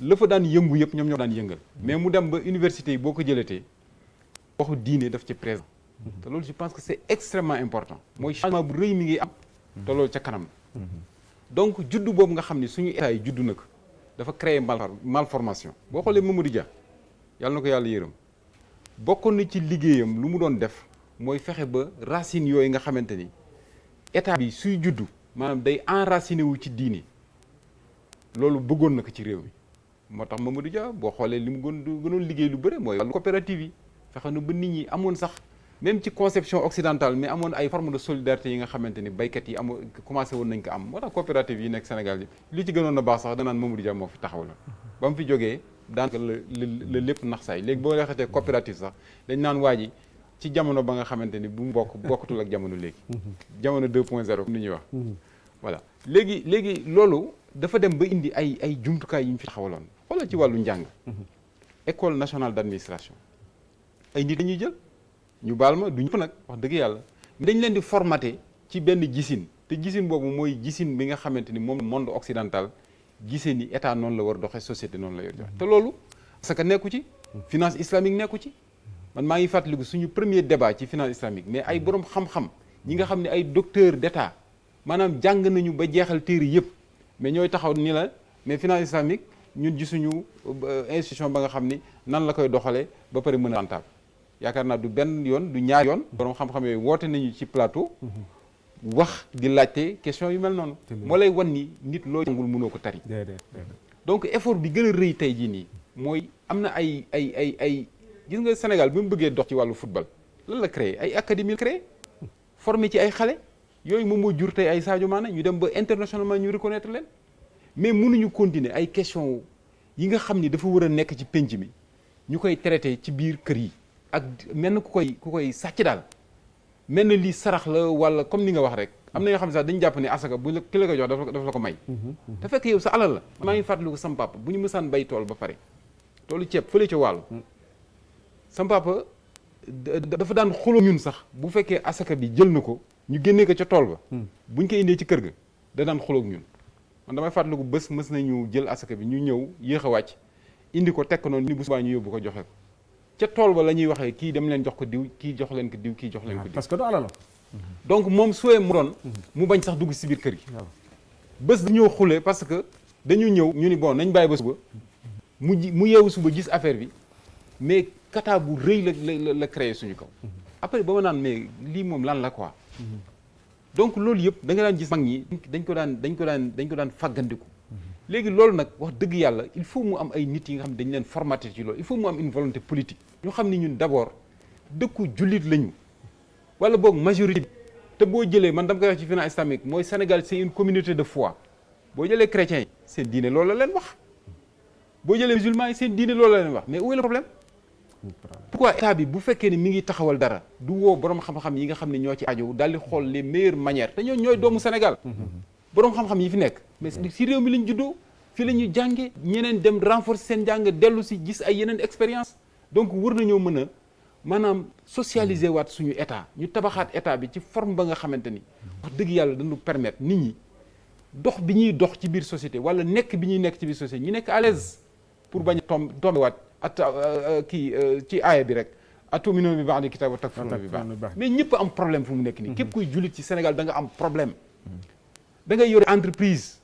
la fa daan yëngu yëpp ñoom ñoo daan yëngal mais mu dem ba université yi boo ko jëlatee waxu diine daf ci présent te loolu je pense que c'est extrêmement important mooy changement bu rëy mi ngi am te loolu ca kanam donc juddu boobu nga xam ni suñu état yi juddu na ko dafa créer malformation boo xoolee Mamadou Dia yàlla na ko yàlla yërëm bokkoon na ci liggéeyam lu mu doon def mooy fexe ba racines yooyu nga xamante ni état bi suy juddu maanaam day enraciné wu ci diine loolu bëggoon na ko ci réew mi moo tax Mamadou Dia boo xoolee li mu gënoon liggéey lu bëri mooy wàllu coopérative yi fexe na ba nit ñi amoon sax même ci conception occidentale mais amoon ay forme de solidarité yi nga xamante ni baykat yi amoon commencé woon nañ ko am moo tax coopérative yi nekk Sénégal yi li ci gënoon a baax sax danaan Mamadou Dia moo fi taxaw la ba mu fi jógee daanaka la lépp nax saay léegi boo waxatee coopérative sax dañ naan waa ji ci jamono ba nga xamante ni bu mu bokkatul ak jamono léegi jamono 2.0 ni ñuy wax voilà léegi loolu dafa dem ba indi ay jumtukaay yi ñu fi taxawaloon xoolal ci wàllu njàng école nationale d'administration ay nit dañuy jël ñu baal ma duñu nag wax dëgg yàlla dañ leen di formaté ci benn gisin te gisin boobu mooy gisin bi nga xamante ni moom monde occidental gisee ni état noonu la war doxee société noonu la yor joxe te loolu parce que nekku ci finance islamique nekku ci man maa ngi fàttaliku suñu premier débat ci finance islamique mais ay borom xam-xam ñi nga xam ne ay docteur d'état maanaam jàng nañu ba jeexal téere yëpp mais ñooy taxaw ni la mais finance islamique ñun gisuñu institution ba nga xam ni nan la koy doxalee ba pare mën a rentable yaakaar naa du benn yoon du ñaar yoon borom xam-xam yooyu woote nañu ci plateau wax di laajte question yu mel noonu moo lay wan ni nit loo jàngul mënoo ko tari donc effort bi gën a rëy tey jii nii mooy am na ay gis nga Sénégal bi mu bëggee dox ci wàllu football lan la créé ay académie la créé formé ci ay xale yooyu moom moo jur tey ay Sadio Mané ñu dem ba internationalement ñu reconnaître leen mais mënuñu continuer ay question yi nga xam ni dafa war a nekk ci penc mi ñu koy traité ci biir kër yi ak mel na ku koy sàcc daal mel na lii sarax la wala comme ni nga wax rek am na yoo xam ne sax dañu jàpp ne asaka bu la ki la ko jox dafa la ko may te fekk yow sa alal la maa ngi fàttaliku sam papa bu ñu mësaan bay tool ba pare toolu ceeb fële ca wàllu sam papa dafa daan xuloo ñun sax bu fekkee asaka bi jël na ko ñu génnee ko ca tool ba buñ ko indee ci kër ga da daan xuloo ñun man damay fàttaliku bés mës nañu jël asaka bi ñu ñëw yéex a wàcc indi ko teg ko noonu ni bu subaa ñu yóbbu ko joxe ko ca tool ba la ñuy waxee kii dem leen jox ko diw kii jox leen ko diw kii jox leen ko diw parce que du alal donc moom suwee mu doon mu bañ sax dugg si biir kër gi bés dañoo xulee parce que dañu ñëw ñu ni bon nañ bàyyi ba suba mu yeewu suba gis affaire bi mais kata bu rëy la créé suñu kaw après ba ma naan mais lii moom lan la quoi donc loolu yëpp da nga daan gis mag ñi dañ ko daan fàggandiku léegi loolu nag wax dëgg yàlla il faut mu am ay nit yi nga xam ne dañ leen formaté ci loolu il faut mu am une volonté politique ñu xam ni ñun d'abord dëkku jullit lañu wala boog majorité te boo jëlee man dama koy wax ci finance islamique mooy Sénégal c'est une communauté de foi boo jëlee chrétiens yi seen diine loolu la leen wax boo jëlee musulmans yi seen diine loolu la leen wax mais où est le problème pourquoi état bi bu fekkee ne mi ngi taxawal dara du woo borom xam-xam yi nga xam ne ñoo ci aju daal di xool les meilleures manières te ñooy doomu Sénégal borom xam-xam yi fi nekk mais si réew mi lañ juddoo fii la ñu jànge ñeneen dem renforcer seen jàng dellu si gis ay yeneen expérience donc war nañoo mën a maanaam socialiser waat suñu état ñu tabaxaat état bi ci forme ba nga xamante ni wax dëgg yàlla dañu permettre nit ñi dox bi ñuy dox ci biir société wala nekk bi ñuy nekk ci biir société ñu nekk à l'aise pour bañ a tombe waat ci aaya bi rek atu'minuuna bi ba'dil kitaabi wa takfuruuna bi ba'd mais ñëpp am problème fu mu nekk nii képp kuy jullit ci Sénégal da nga am problème da ngay yore entreprise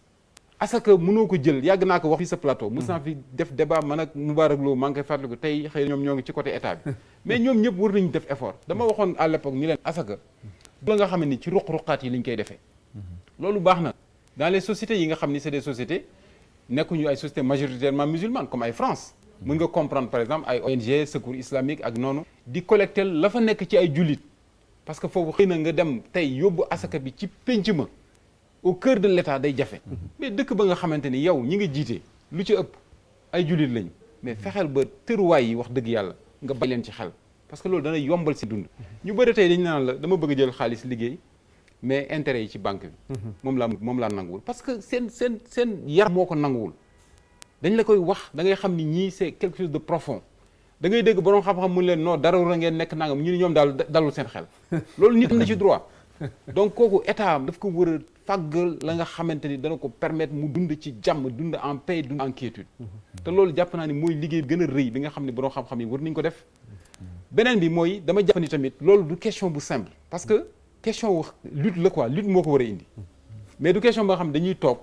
asaka mënoo ko jël yàgg naa ko wax fii sa plateau mos naa fi def débat man ak Moubarak Lo maa ngi koy fàttaliku tey xëy ñoom ñoo ngi ci côté état bi mais ñoom ñëpp war nañu def effort dama waxoon à l'époque ni leen asaka la nga xam ne ni ci ruq-ruqaat yi lañ koy defee loolu baax na dans les sociétés yi nga xam ni c'est des sociétés nekkuñu ay sociétés majoritairement musulmanes comme ay France mën nga comprendre par exemple ay ONG secours islamique ak noonu di collecter la fa nekk ci ay jullit parce que foofu xëy na nga dem tey yóbbu asaka bi ci pénc ma au cœur de l'état day jafe mais dëkk ba nga xamante ni yow ñi nga jiite lu ci ëpp ay jullit lañu mais fexeel ba tëruwaay yi wax dëgg yàlla nga bay leen ci xel parce que loolu dana yombal si dund ñu bëri tey dañu naan la dama bëgg jël xaalis liggéey mais intérêt yi ci banque bi moom laa nanguwul parce que seen yar moo ko nanguwul. dañ la koy wax da ngay xam ni ñii c'est quelque chose de profond da ngay dégg borom xam-xam mu leen non dara war a ngeen nekk nangam ñu ni ñoom daal dalul seen xel loolu nit am na ci droit donc kooku état daf ko war a fàggal la nga xamante ni dana ko permettre mu dund ci jàmm dund en paix dund en quiétude te loolu jàpp naa ni mooy liggéey gën a rëy bi nga xam ne borom xam-xam yi war nañ ko def. beneen bi mooy dama jàpp ni tamit loolu du question bu simple parce que question wax lutte la quoi lutte moo ko war a indi mais du question boo xam ne dañuy toog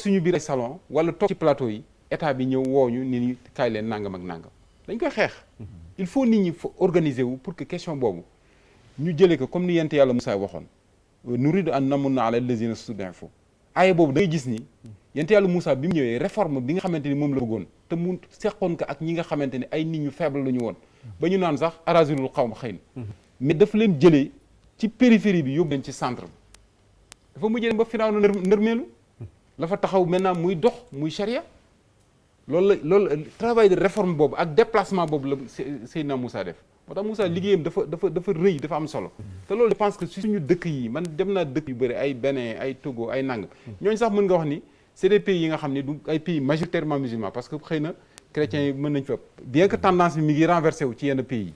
suñu biir ay salon wala toog ci plateau yi état bi ñëw wooñu ni ñu kaay leen nangam ak nangam dañ koy xeex. il faut nit ñi organiser wu pour que question boobu ñu jëlee ko comme ni yent yàlla Moussa waxoon nuridu an namunna ala allazina stud'ifu aaya boobu da ngay gis ni yent yàlla Moussa bi mu ñëwee réforme bi nga xamante ni moom la bëggoon te mu seqoon ko ak ñi nga xamante ni ay nit ñu faible la ñu woon ba ñu naan sax arazilul xawma xëy na mais daf leen jëlee ci périphérie bi yóbbu leen ci centre bi dafa mujjee ba finaaw na nërmeelu la fa taxaw maintenant muy dox muy charia loolu travail de réforme boobu ak déplacement boobu la Seydina Moussa def moo tax Moussa liggéeyam dafa rëy dafa am solo te loolu je pense que si suñu dëkk yi man dem naa dëkk yu bëri ay Bénin ay Togo ay nang ñooñu sax mën nga wax ni c'est des pays yi nga xam ne du ay pays majoritairement musulmans parce que xëy na chrétiens yi mën nañ fa bien que tendance bi mi ngi renversé wu ci yenn pays yi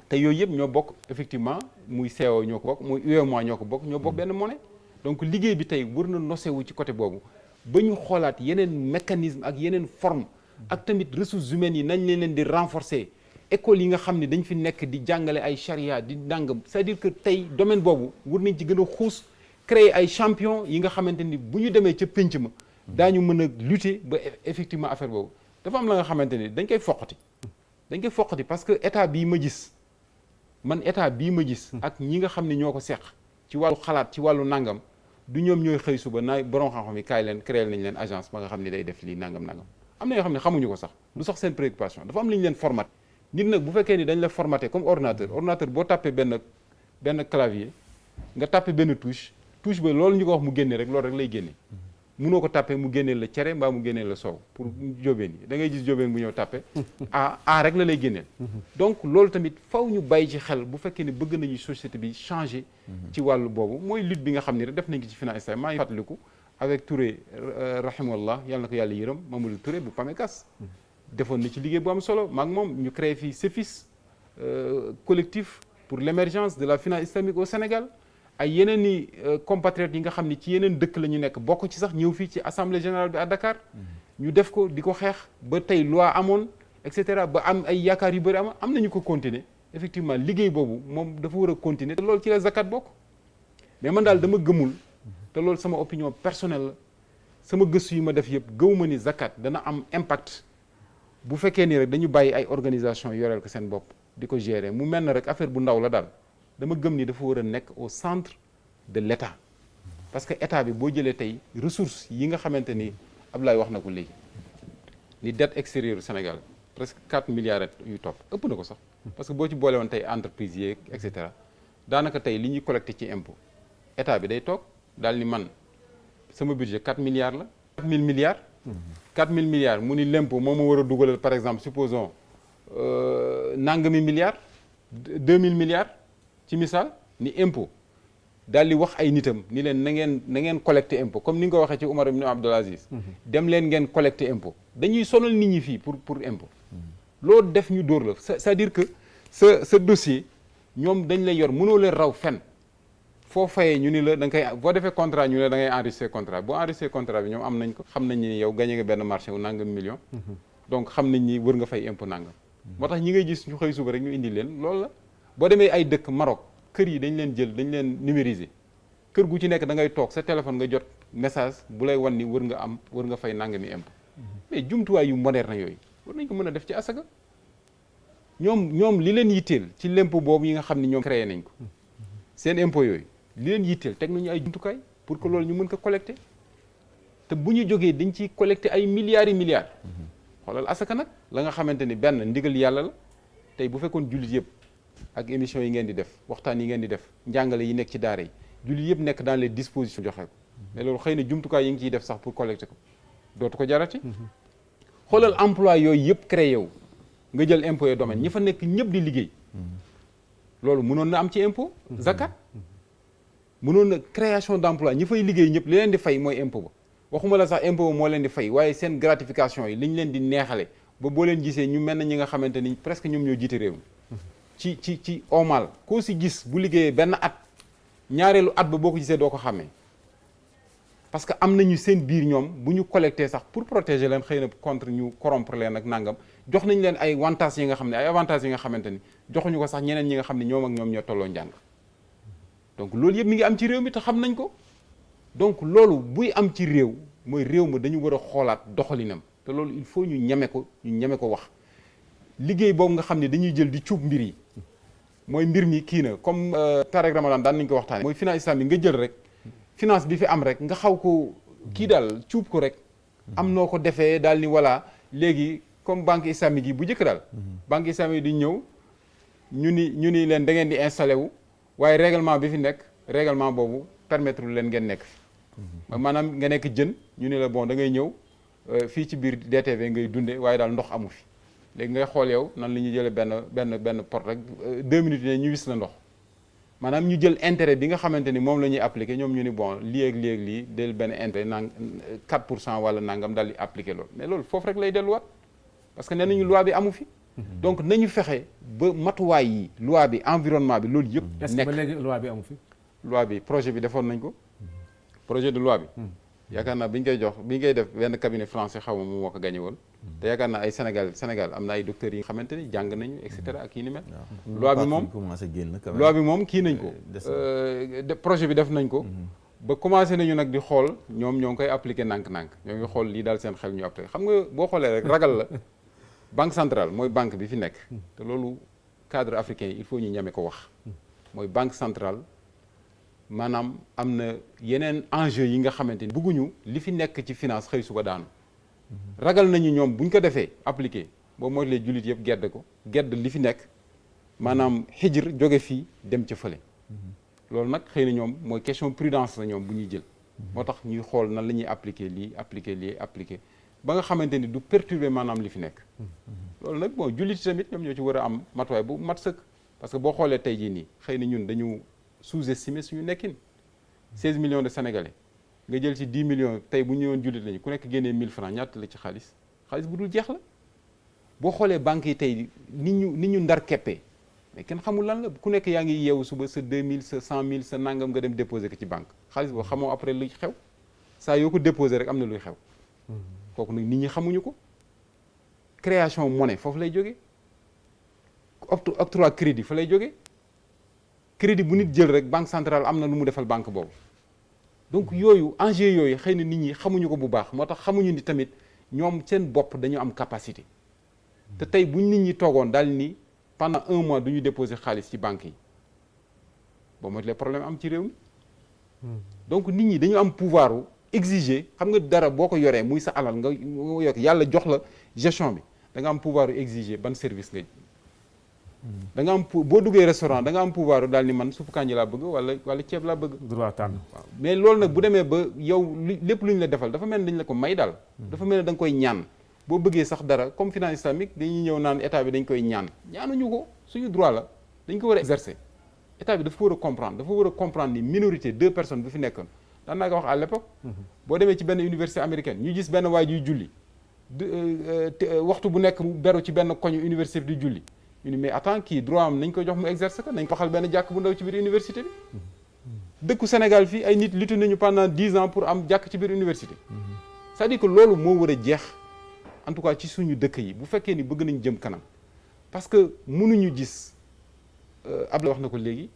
te yooyu yëpp ñoo bokk effectivement muy CEO ñoo ko bokk muy UEMOA ñoo ko bokk ñoo bokk benn monnaie donc liggéey bi tey war na nosewu ci côté boobu ba ñu xoolaat yeneen mécanisme ak yeneen forme ak tamit ressources humaines yi nañ leen di renforcer école yi nga xam ne dañ fi nekk di jàngale ay charia di nangam c'est-à-dire que tey domaine boobu war nañ ci gën a xuus créer ay champion yi nga xamante ni bu ñu demee ca pénc ma daañu mën a lutter ba effectivement affaire boobu dafa am la nga xamante ni dañ koy foqati parce que état bii ma gis ak ñi nga xam ne ñoo ko seq ci wàllu xalaat ci wàllu nangam du ñoom ñooy xëy suba naay borom xam-xam yi kaay leen créer nañ leen agence ba nga xam ne day def lii nangam am na yoo xam ne xamuñu ko sax du sax seen préoccupation dafa am li ñu leen formaté nit nag bu fekkee ni dañ la formaté comme ordinateur boo tapé benn clavier nga tapé benn touche ba loolu ñu ko wax mu génne rek loolu rek lay génne munoo ko tapé mu génneel la cere mbaa mu génneel la soow pour jóbeen yi da ngay gis jóbeen bu ñëw tapé a rek la lay génneel donc loolu tamit faw ñu bàyyi ci xel bu fekkee ni bëgg nañu société bi changer ci wàllu boobu mooy lutte bi nga xam ne rek def nañ ko ci finance islamique maa ngi fàttaliku avec Touré rahimahullah yàlla na ko yàlla yërëm Mamadou Touré bu PAMECAS defoon na ci liggéey bu am solo maag moom ñu créé fii CEFIS collectif pour l'émergence de la finance islamique au Sénégal ay yeneen i compatriotes yi nga xam ne ci yeneen dëkk la ñu nekk bokk ci sax ñëw fii ci assemblée générale bi à Dakar ñu def ko di ko xeex ba tey loi amoon et cetera ba am ay yaakaar yu bëri am nañu ko continuer effectivement liggéey boobu moom dafa war a continuer te loolu ci la zakat bokk mais man daal dama gëmul te loolu sama opinion personnelle la sama gëstu yi ma def yëpp gëwuma ni zakat dana am impact bu fekkee ni rek dañu bàyyi ay organisation yoreel ko seen bopp di ko gérer mu mel na rek affaire bu ndaw la daal dama gëm ni dafa war a nekk au centre de l'État parce que état bi boo jëlee tey ressources yi nga xamante ni Abdoulaye wax na ko léegi ni dette extérieure du Sénégal presque 4 milliards yu topp ëpp na ko sax parce que boo ci boole woon tey entreprise yeeg et cetera daanaka tey li ñuy collecté ci impôt état bi day toog daal ni man sama budget 4 milliards la 4000 milliards 4000 milliards mu ni l'impôt moom ma war a dugalal par exemple supposons nangami milliards 2000 milliards ci misaal ni impôt daal di wax ay nitam ni leen na ngeen collecté impôt comme ni nga ko waxee ci Omar ibn Abdul Aziz dem leen ngeen collecté impôt dañuy sonal nit ñi fii pour impôt loolu def ñu dóor la c'est-à-dire que sa dossier ñoom dañ lay yor mënoo leen raw fenn foo fayee ñu ni la da nga koy boo defee contrat ñu ne da ngay enregistrer contrat boo enregistrer contrat bi ñoom am nañ ko xam nañ ni yow gagné nga benn marché wu nangam million donc xam nañ ni wër nga fay impôt nangam moo tax ñi ngay gis ñu xëy suba rek ñu indi leen loolu la boo demee ay dëkk Maroc kër yi dañ leen jël dañ leen numériser kër gu ci nekk da ngay toog sa téléphone nga jot message bu lay wan ni wër nga fay nangami impôt mais jumtuwaay yu moderne yooyu war nañ ko mën a def ci asaka ñoom li leen yitteel ci l'impôt boobu yi nga xam ni ñoom créé nañ ko seen impôt yooyu li leen yitteel teg nañu ay jumtukaay pour que loolu ñu mën ko collecter te bu ñu jógee dañ ciy collecter ay milliards yi milliards xoolal asaka nag la nga xamante ni benn ndigal yàlla la tey bu fekkoon jullit yëpp ak émission yi ngeen di def waxtaan yi ngeen di def njàngale yi nekk ci daara yi jullit yëpp nekk dans les dispositions joxe ko mais loolu xëy na jumtukaay yi ngi ciy def sax pour collecter ko dootu ko jarati xoolal emploi yooyu yëpp créé wu nga jël impôt et domaine ñi fa nekk ñëpp di liggéey loolu mënoon na am ci impôt zakat mënoon na création d'emploi ñi fay liggéey ñëpp li leen di fay mooy impôt ba waxuma la sax impôt ba moo leen di fay waaye seen gratification yi li ñu leen di neexale ba boo leen gisee ñu mel na ñi nga xamante ni presque ñoom ñoo jiite réew mi ci omal koo si gis bu liggéeyee benn at ñaareelu at ba boo ko gisee doo ko xàmmee parce que am nañu seen biir ñoom bu ñu collecté sax pour protéger leen xëy na contre ñu corrompre leen ak nangam jox nañ leen ay avantages yi nga xam ne ay avantages yi nga xamante ni joxuñu ko sax ñeneen ñi nga xam ne ñoom ak ñoom ñoo tolloo njàng donc loolu yëpp mi ngi am ci réew mi te xam nañ ko donc loolu buy am ci réew mooy réew ma dañu war a xoolaat doxalinam te loolu il faut ñu ñeme ko wax liggéey boobu nga xam ne dañuy jël di cuub mbir yi mooy mbir mi kii na comme Tarek Ramadan daan nañu ko waxtaane mooy finance islamique nga jël rek finance bi fi am rek nga xaw ko kii daal cuub ko rek am noo ko defee daal ni voilà léegi comme banque islamique yi bu njëkk daal banque islamique di ñëw ñu ni leen da ngeen di installé wu waaye règlement bi fi nekk règlement boobu permettre leen ngeen nekk fi maanaam nga nekk jën ñu ne la bon da ngay ñëw fii ci biir DTV ngay dunde waaye daal ndox amu fi léegi ngay xool yow nan la ñuy jëlee benn porte rek 2 minutes ne ñu wis la ndox maanaam ñu jël intérêt bi nga xamante ni moom la ñuy appliqué ñoom ñu ni bon lii ak lii del benn intérêt 4% wala nangam daal di appliqué loolu mais loolu foofu rek lay delluwaat parce que nee nañu loi bi amu fi donc nañu fexe ba matuwaay yi loi bi environnement bi loolu yëpp nekk est-ce que ba léegi loi bi amu fi loi bi projet bi defoon nañ ko projet de loi bi yaakaar naa bi ñu koy def benn cabinet français xaw ma moo ko gagné woon te yaakaar naa ay Sénégal am na ay docteurs yi nga xamante ni jàng nañu et cetera ak yi ni mel loi bi moom kii nañ ko projet bi def nañ ko ba commencé nañu nag di xool ñoom ñoo ngi koy appliqué nànk-nànk ñoo ngi xool lii daal seen xel ñu appliqué xam nga boo xoolee rek ragal la banque centrale mooy banque bi fi nekk te loolu cadre africain yi il faut ñu ñeme ko wax mooy banque centrale maanaam am na yeneen enjeu yi nga xamante ni bëgguñu li fi nekk ci finance xëy suba daanu ragal nañu ñoom buñ ko defee appliqué boobu mooy les jullit yëpp gedd li fi nekk maanaam xijir jóge fii dem ca fële loolu nag xëy na ñoom mooy question prudence la ñoom bu ñuy jël moo tax ñuy xool nan la ñuy appliqué ba nga xamante ni du perturber maanaam li fi nekk loolu nag bon jullit tamit ñoom ñoo ci war a am matuwaay bu mat sëkk parce que boo xoolee tey jii nii xëy na ñun dañu sous-estimer suñu nekkin 16 millions de sénégalais nga jël ci 10 millions tey bu ñu ñëwoon jullit lañu ku nekk génnee 1000 francs ñaata la ci xaalis bu dul jeex la boo xoolee banques yi tey ni ñu ndar keppee mais kenn xamul lan la ku nekk yaa ngi yeewu suba sa 2000 sa 100000 sa nangam nga dem déposer ko ci banque xaalis boo xamoo après luy xew saa yoo ko déposer rek am na luy xew kooku nag nit ñi xamuñu ko création monnaie foofu lay jógee octroi crédit fa lay jógee crédit bu nit jël rek banque centrale am na lu mu defal banque boobu donc yooyu enjeu yooyu xëy na nit ñi xamuñu ko bu baax moo tax xamuñu ni tamit ñoom seen bopp dañu am capacité te tey buñ nit ñi toogoon daal ni pendant 1 mois du ñu déposer xaalis ci banque yi boo mooy les problèmes am ci réew mi donc nit ñi dañu am pouvoir u exiger xam nga dara boo ko yoree muy sa alal nga yokk yàlla jox la gestion bi da nga am pouvoir u exiger ban service nga da nga am boo duggee restaurant da nga am pouvoir daal ni man suppu kànja laa bëgg wala ceeb laa bëgg droit tànn waaw mais loolu nag bu demee ba yow lépp lu ñu la defal dafa mel ni dañ la ko may daal dafa mel ne da nga koy ñaan boo bëggee sax dara comme finance islamique dañuy ñëw naan état bi dañ koy ñaanuñu ko suñu droit la dañ ko war a exercer état bi dafa war a comprendre ni minorité 2 personnes bu fi nekkoon daan naa ko wax à l'époque boo demee ci benn université américaine ñu gis benn waay juy julli waxtu bu nekk mu beru ci benn koñu université bi di julli ñu ni mais attends kii droit am nañ ko jox mu exercer ko nañ ko xal benn jàkk bu ndaw ci biir université bi dëkku Sénégal fii ay nit lutte nañu pendant 10 ans pour am jàkk ci biir université c'est-à-dire que loolu moo war a jeex en tout cas ci suñu dëkk yi bu fekkee ni bëgg nañ jëm kanam parce que mënuñu gis Abdoulaye wax na ko léegi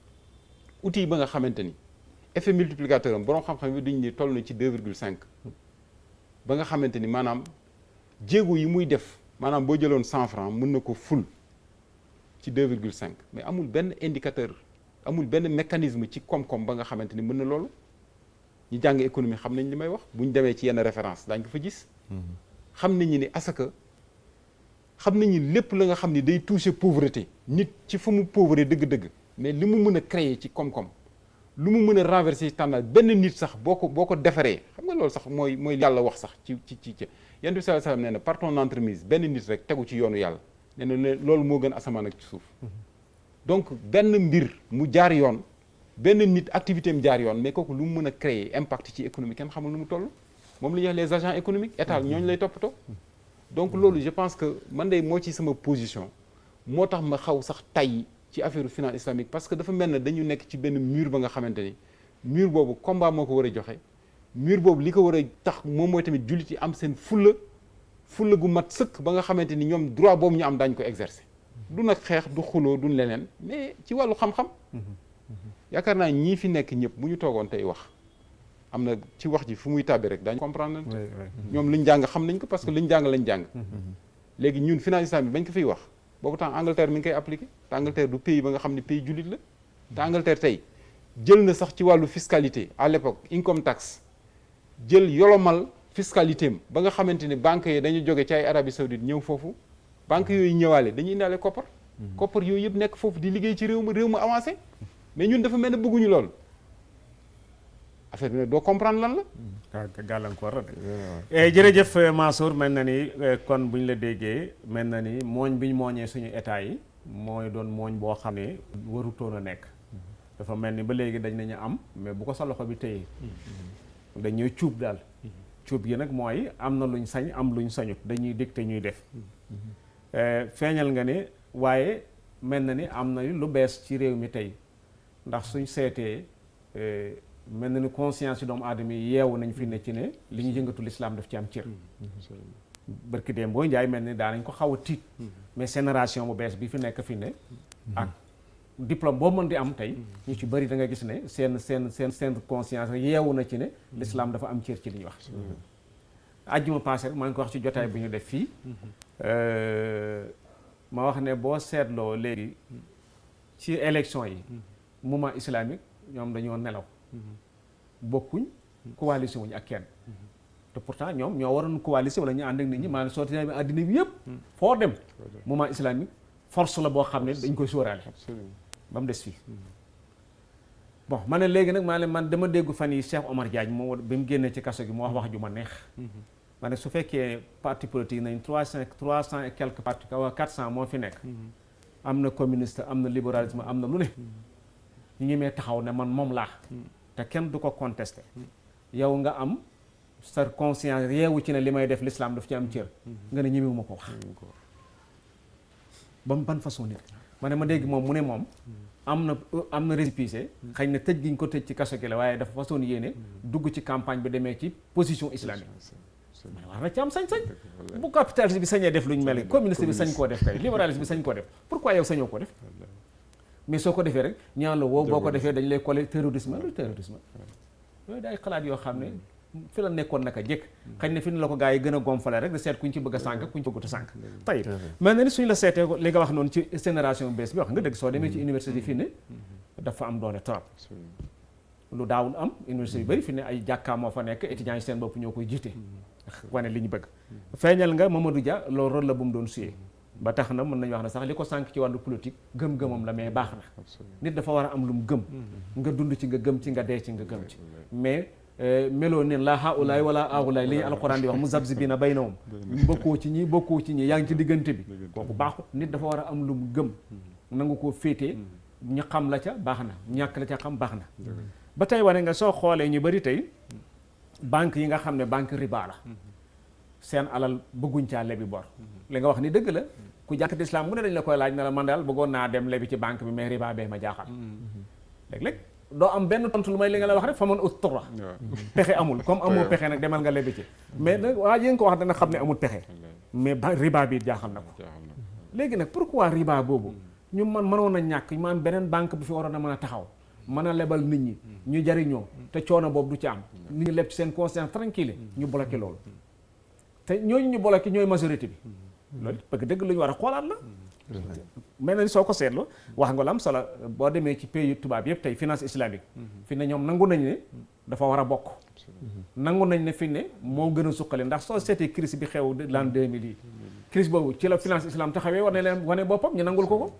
outil yi ba nga xamante ni effet multiplicateur am borom xam-xam yi duñ ni toll na ci 2,5 ba nga xamante ni maanaam jéego yi muy def maanaam boo jëloon 100 francs mën na ko ful ci 2,5 mais amul benn indicateur amul benn mécanisme ci koom-koom ba nga xamante ni mën na loolu ñi jàng économie xam nañ li may wax bu ñu demee ci yenn référence daañu ko fa gis xam nañu ni asaka xam nañu lépp la nga xam ni day toucher pauvreté nit ci fa mu pauvre dëgg-dëgg mais li mu mën a créer ci koom-koom lu mu mën a renverser ci tendance benn nit sax boo ko defaree xam nga loolu sax mooy yàlla wax sax ci Yonent bi sallallahu alayhi wasallam nee na par ton entremise benn nit rek tegu ci yoonu yàlla nee na loolu moo gën asamaan ak ci suuf donc benn mbir mu jaar yoon benn nit activité am jaar yoon mais kooku lu mu mën a créer impact ci économie kenn xamul lu mu toll moom la ñuy wax les agents économiques état ñooñu lay toppatoo donc loolu je pense que man de moo ci sama position moo tax ma xaw sax tay ci affaire finance islamique parce que dafa mel ne dañu nekk ci benn mur ba nga xamante ni mur boobu combat moo ko war a joxe mur boobu li ko war a tax moom mooy tamit jullit yi am seen fulla gu mat sëkk ba nga xamante ni ñoom droit boobu ñu am daañu ko exercer du nag xeex du xuloo du leneen mais ci wàllu xam-xam yaakaar naa ñii fi nekk ñëpp bu ñu toogoon tey wax am na ci wax ji fu muy tàbbi rek daañu comprendre ñoom liñ jàng xam nañ ko parce que liñ jàng lañ jàng léegi ñun finance islamique bañ ko fiy wax boobu temps Angleterre mi ngi koy appliqué te Angleterre du pays ba nga xam ne pays jullit la te Angleterre tey jël na sax ci wàllu fiscalité à l'époque income tax jël yolomal fiscalité am ba nga xamante ni banques yi dañu jóge ci ay Arabie Saoudite ñëw foofu banques yooyu ñëwaale dañuy indaale koppar yooyu yëpp nekk foofu di liggéey ci réew mu avancé mais ñun dafa mel ne bëgguñu lool affaire bi nag doo comprendre lan la. gàllankoor la de. jërëjëf Mansour mel na ni kon bu ñu la déggee mel na ni mooñ bi ñu mooñee suñu état yi mooy doon mooñ boo xam ne warutoon a nekk. dafa mel ni ba léegi dañ nañu am mais bu ko sa loxo bi téye dañuy cuub daal. cuub yi nag mooy am na luñ sañ am luñ sañut dañuy dégte ñuy def. feeñal nga ne waaye mel na ni am na lu bees ci réew mi tey ndax suñ seetee. mel na ni conscience yi doomu aadama yi yeewu nañ fi ne ci ne li ñu yëngatu lislaam daf ci am cër barki démb booy njaay mel ni daanañ ko xaw a tiit mais génération bu bees bi fi nekk fi ne ak diplôme boo mën di am tey ñu ci bëri da nga gis ne seen conscience yeewu na ci ne lislaam dafa am cër ci li ñuy wax ajjuma passé rek maa ngi ko wax ci jotaay bi ñu def fii ma wax ne boo seetloo léegi ci élection yi mouvement islamique ñoom dañoo nelaw bokkuñ coalition wuñu ak kenn te pourtant ñoom ñoo waroon coalition wala ñu ànd ak nit ñi maanaam soo tee àddina bi yëpp foo dem mouvement islamique force la boo xam ne dañ koy sóoraale ba mu des fii bon ma ne léegi nag man dama déggu fan yi Cheikh Omar Diagne moo bi mu génnee ci kaso gi moo wax ju ma neex ma ne su fekkee parti politique nañ 300 et quelques partis 400 moo fi nekk am na communiste am na libéralisme am na lu ne ñu ngi mee taxaw ne man moom laa te kenn du ko contesté yow nga am sa conscience yeewu ci ne li may def l'islam daf ci am cër nga ne ñemewuma ko wax ba ban façon nit ma ne ma dégg moom mu ne moom am na récépissé xëy na tëj gi ñu ko tëj ci kaso gi la waaye dafa façon yéene dugg ci campagne bi demee ci position islamique mais war na ci am sañ-sañ bu capitaliste bi sañee def lu ñu mel communiste bi sañ koo def kay libéraliste bi sañ koo def pourquoi yow sañoo ko def mais soo ko defee rek ñaan la woo boo ko defee dañ lay collé terrorisme lu terrorisme yooyu daay xalaat yoo xam ne fi la nekkoon naka jëkk xëy na fi ne la ko gars yi gën a gonfale rek de seet kuñ ci bëgg a sànk kuñ ci bëggut a sànk tey mel na ni suñ la seetee li nga wax noonu ci génération bees bi wax nga dëgg soo demee ci université fi ne dafa am doole trop lu daawul am université yu bëri fi ne ay jàkkaa moo fa nekk étudiants yi seen bopp ñoo koy jiite wane li ñu bëgg feeñal nga Mamadou Dia loolu rôle la bu mu doon suyee ba tax na mën nañu wax ne sax li ko sànk ci wàllu politique gëm-gëmam la mais baax na nit dafa war a am lu mu gëm nga dund ci nga gëm ci nga dee ci nga gëm ci mais meloo ne laa haulaay wala aulaay li ñu alxuraan di wax mu zabzibina baynahum bokkoo ci ñi yaa ngi ci diggante bi kooku baaxut nit dafa war a am lu mu gëm nangu koo féetee ñu xam la ca baax na ñàkk la ca xam baax na ba tey wane nga soo xoolee ñu bari tey banque yi nga xam ne banque riba la seen alal bëgguñ caa lebi bor li nga wax ni dëgg la ku jàkk islam mu ne dañ la koy laaj na la man daal bëggoon naa dem lebi ci banque bi mais riba bee ma jaaxal léeg-léeg doo am benn tontu lu may li nga la wax rek fa man ut turra pexe amul comme amoo pexe nag demal nga lebi ci mais nag waa yéen ko wax dana xam ne amul pexe mais riba bi jaaxal na ko léegi nag pourquoi riba boobu ñu mënoon a ñàkk ma am beneen banque bu fi waroon a mën a taxaw mën a lebal nit ñi ñu jariñoo te coono boobu du ci am nit ñi leb ci seen conscience tranquille ñu bloqué loolu te ñooñu ñu bloqué ñooy majorité bi loolu parce que dëgg lu ñu war a xoolaat la mel na ni soo ko seetlu wax nga la am solo boo demee ci pays tubaab yëpp tey finance islamique fi ne ñoom nangu nañ ne dafa war a bokk nangu nañ ne fi ne moo gën a suqali ndax soo seetee crise bi xew l'an 2000 yi crise boobu ci la finance islam taxawee wane boppam ñu nangul ko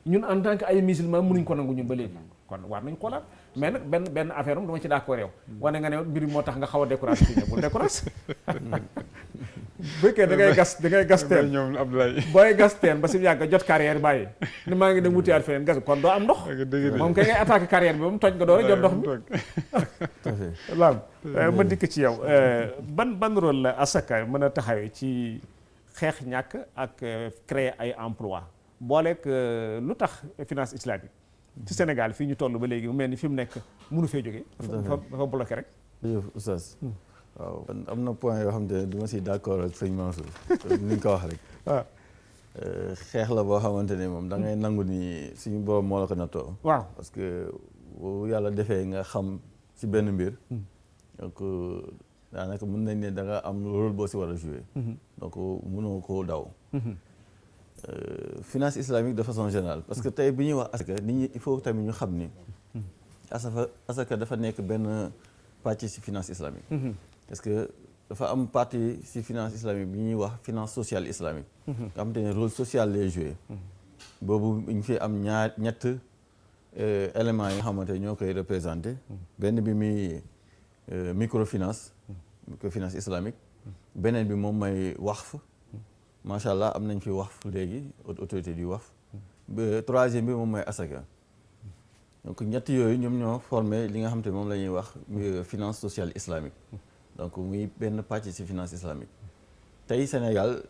ñun en tant que ay musulman mënuñ ko nangu ñun ba léegi kon war nañ xoolaat mais nag benn affaire am dama ci d'accord yow wane nga ne mbir moo tax nga xaw a découragé fii ne bul découragé bu fekkee da ngay gas teen ñoom Abdoulaye booy gas teen ba si yàgg jot carrière bàyyi ni maa ngi dem wutiwaat feneen gas kon doo am ndox moom kay ngay attaqué carrière bi ba mu toj nga door a jot ndox mi laam ma dikk ci yow ban rôle la asaka mën a taxawee ci xeex ñàkk ak créer ay emploi booleeg lu tax finance islamique ci Sénégal fii ñu toll ba léegi mu mel ni fi mu nekk mënu fee jógee dafa bloqué rek jërëjëf oustaz waaw am na point yoo xam ne du ma si d'accord ak sëñ Mansour ni nga ko wax rek waaw xeex la boo xamante ne moom da ngay nangu ni suñu borom moo la ko nattoo waaw parce que bu yàlla defee nga xam si benn mbir donc daanaka mën nañ ne da nga am rôle boo si war a jouer donc mënoo koo daw finance islamique de façon générale parce que tey bi ñuy wax asaka nit ñi il faut tamit ñu xam ni asaka dafa nekk benn pàcc ci finance islamique parce que dafa am partie ci finance islamique bi ñuy wax finance sociale islamique nga xamante ne rôle social lay joué boobu ñu fi am ñett éléments yi nga xamante ne ñoo koy représenté benn bi muy microfinance islamique beneen bi moom mooy waqf macha allah am nañ fi waqf léegi autorité du waqf troisième bi moom mooy asaka donc ñett yooyu ñoom ñoo formé li nga xam te moom la ñuy wax finance sociale islamique donc muy benn pàcc ci finance islamique tey Sénégal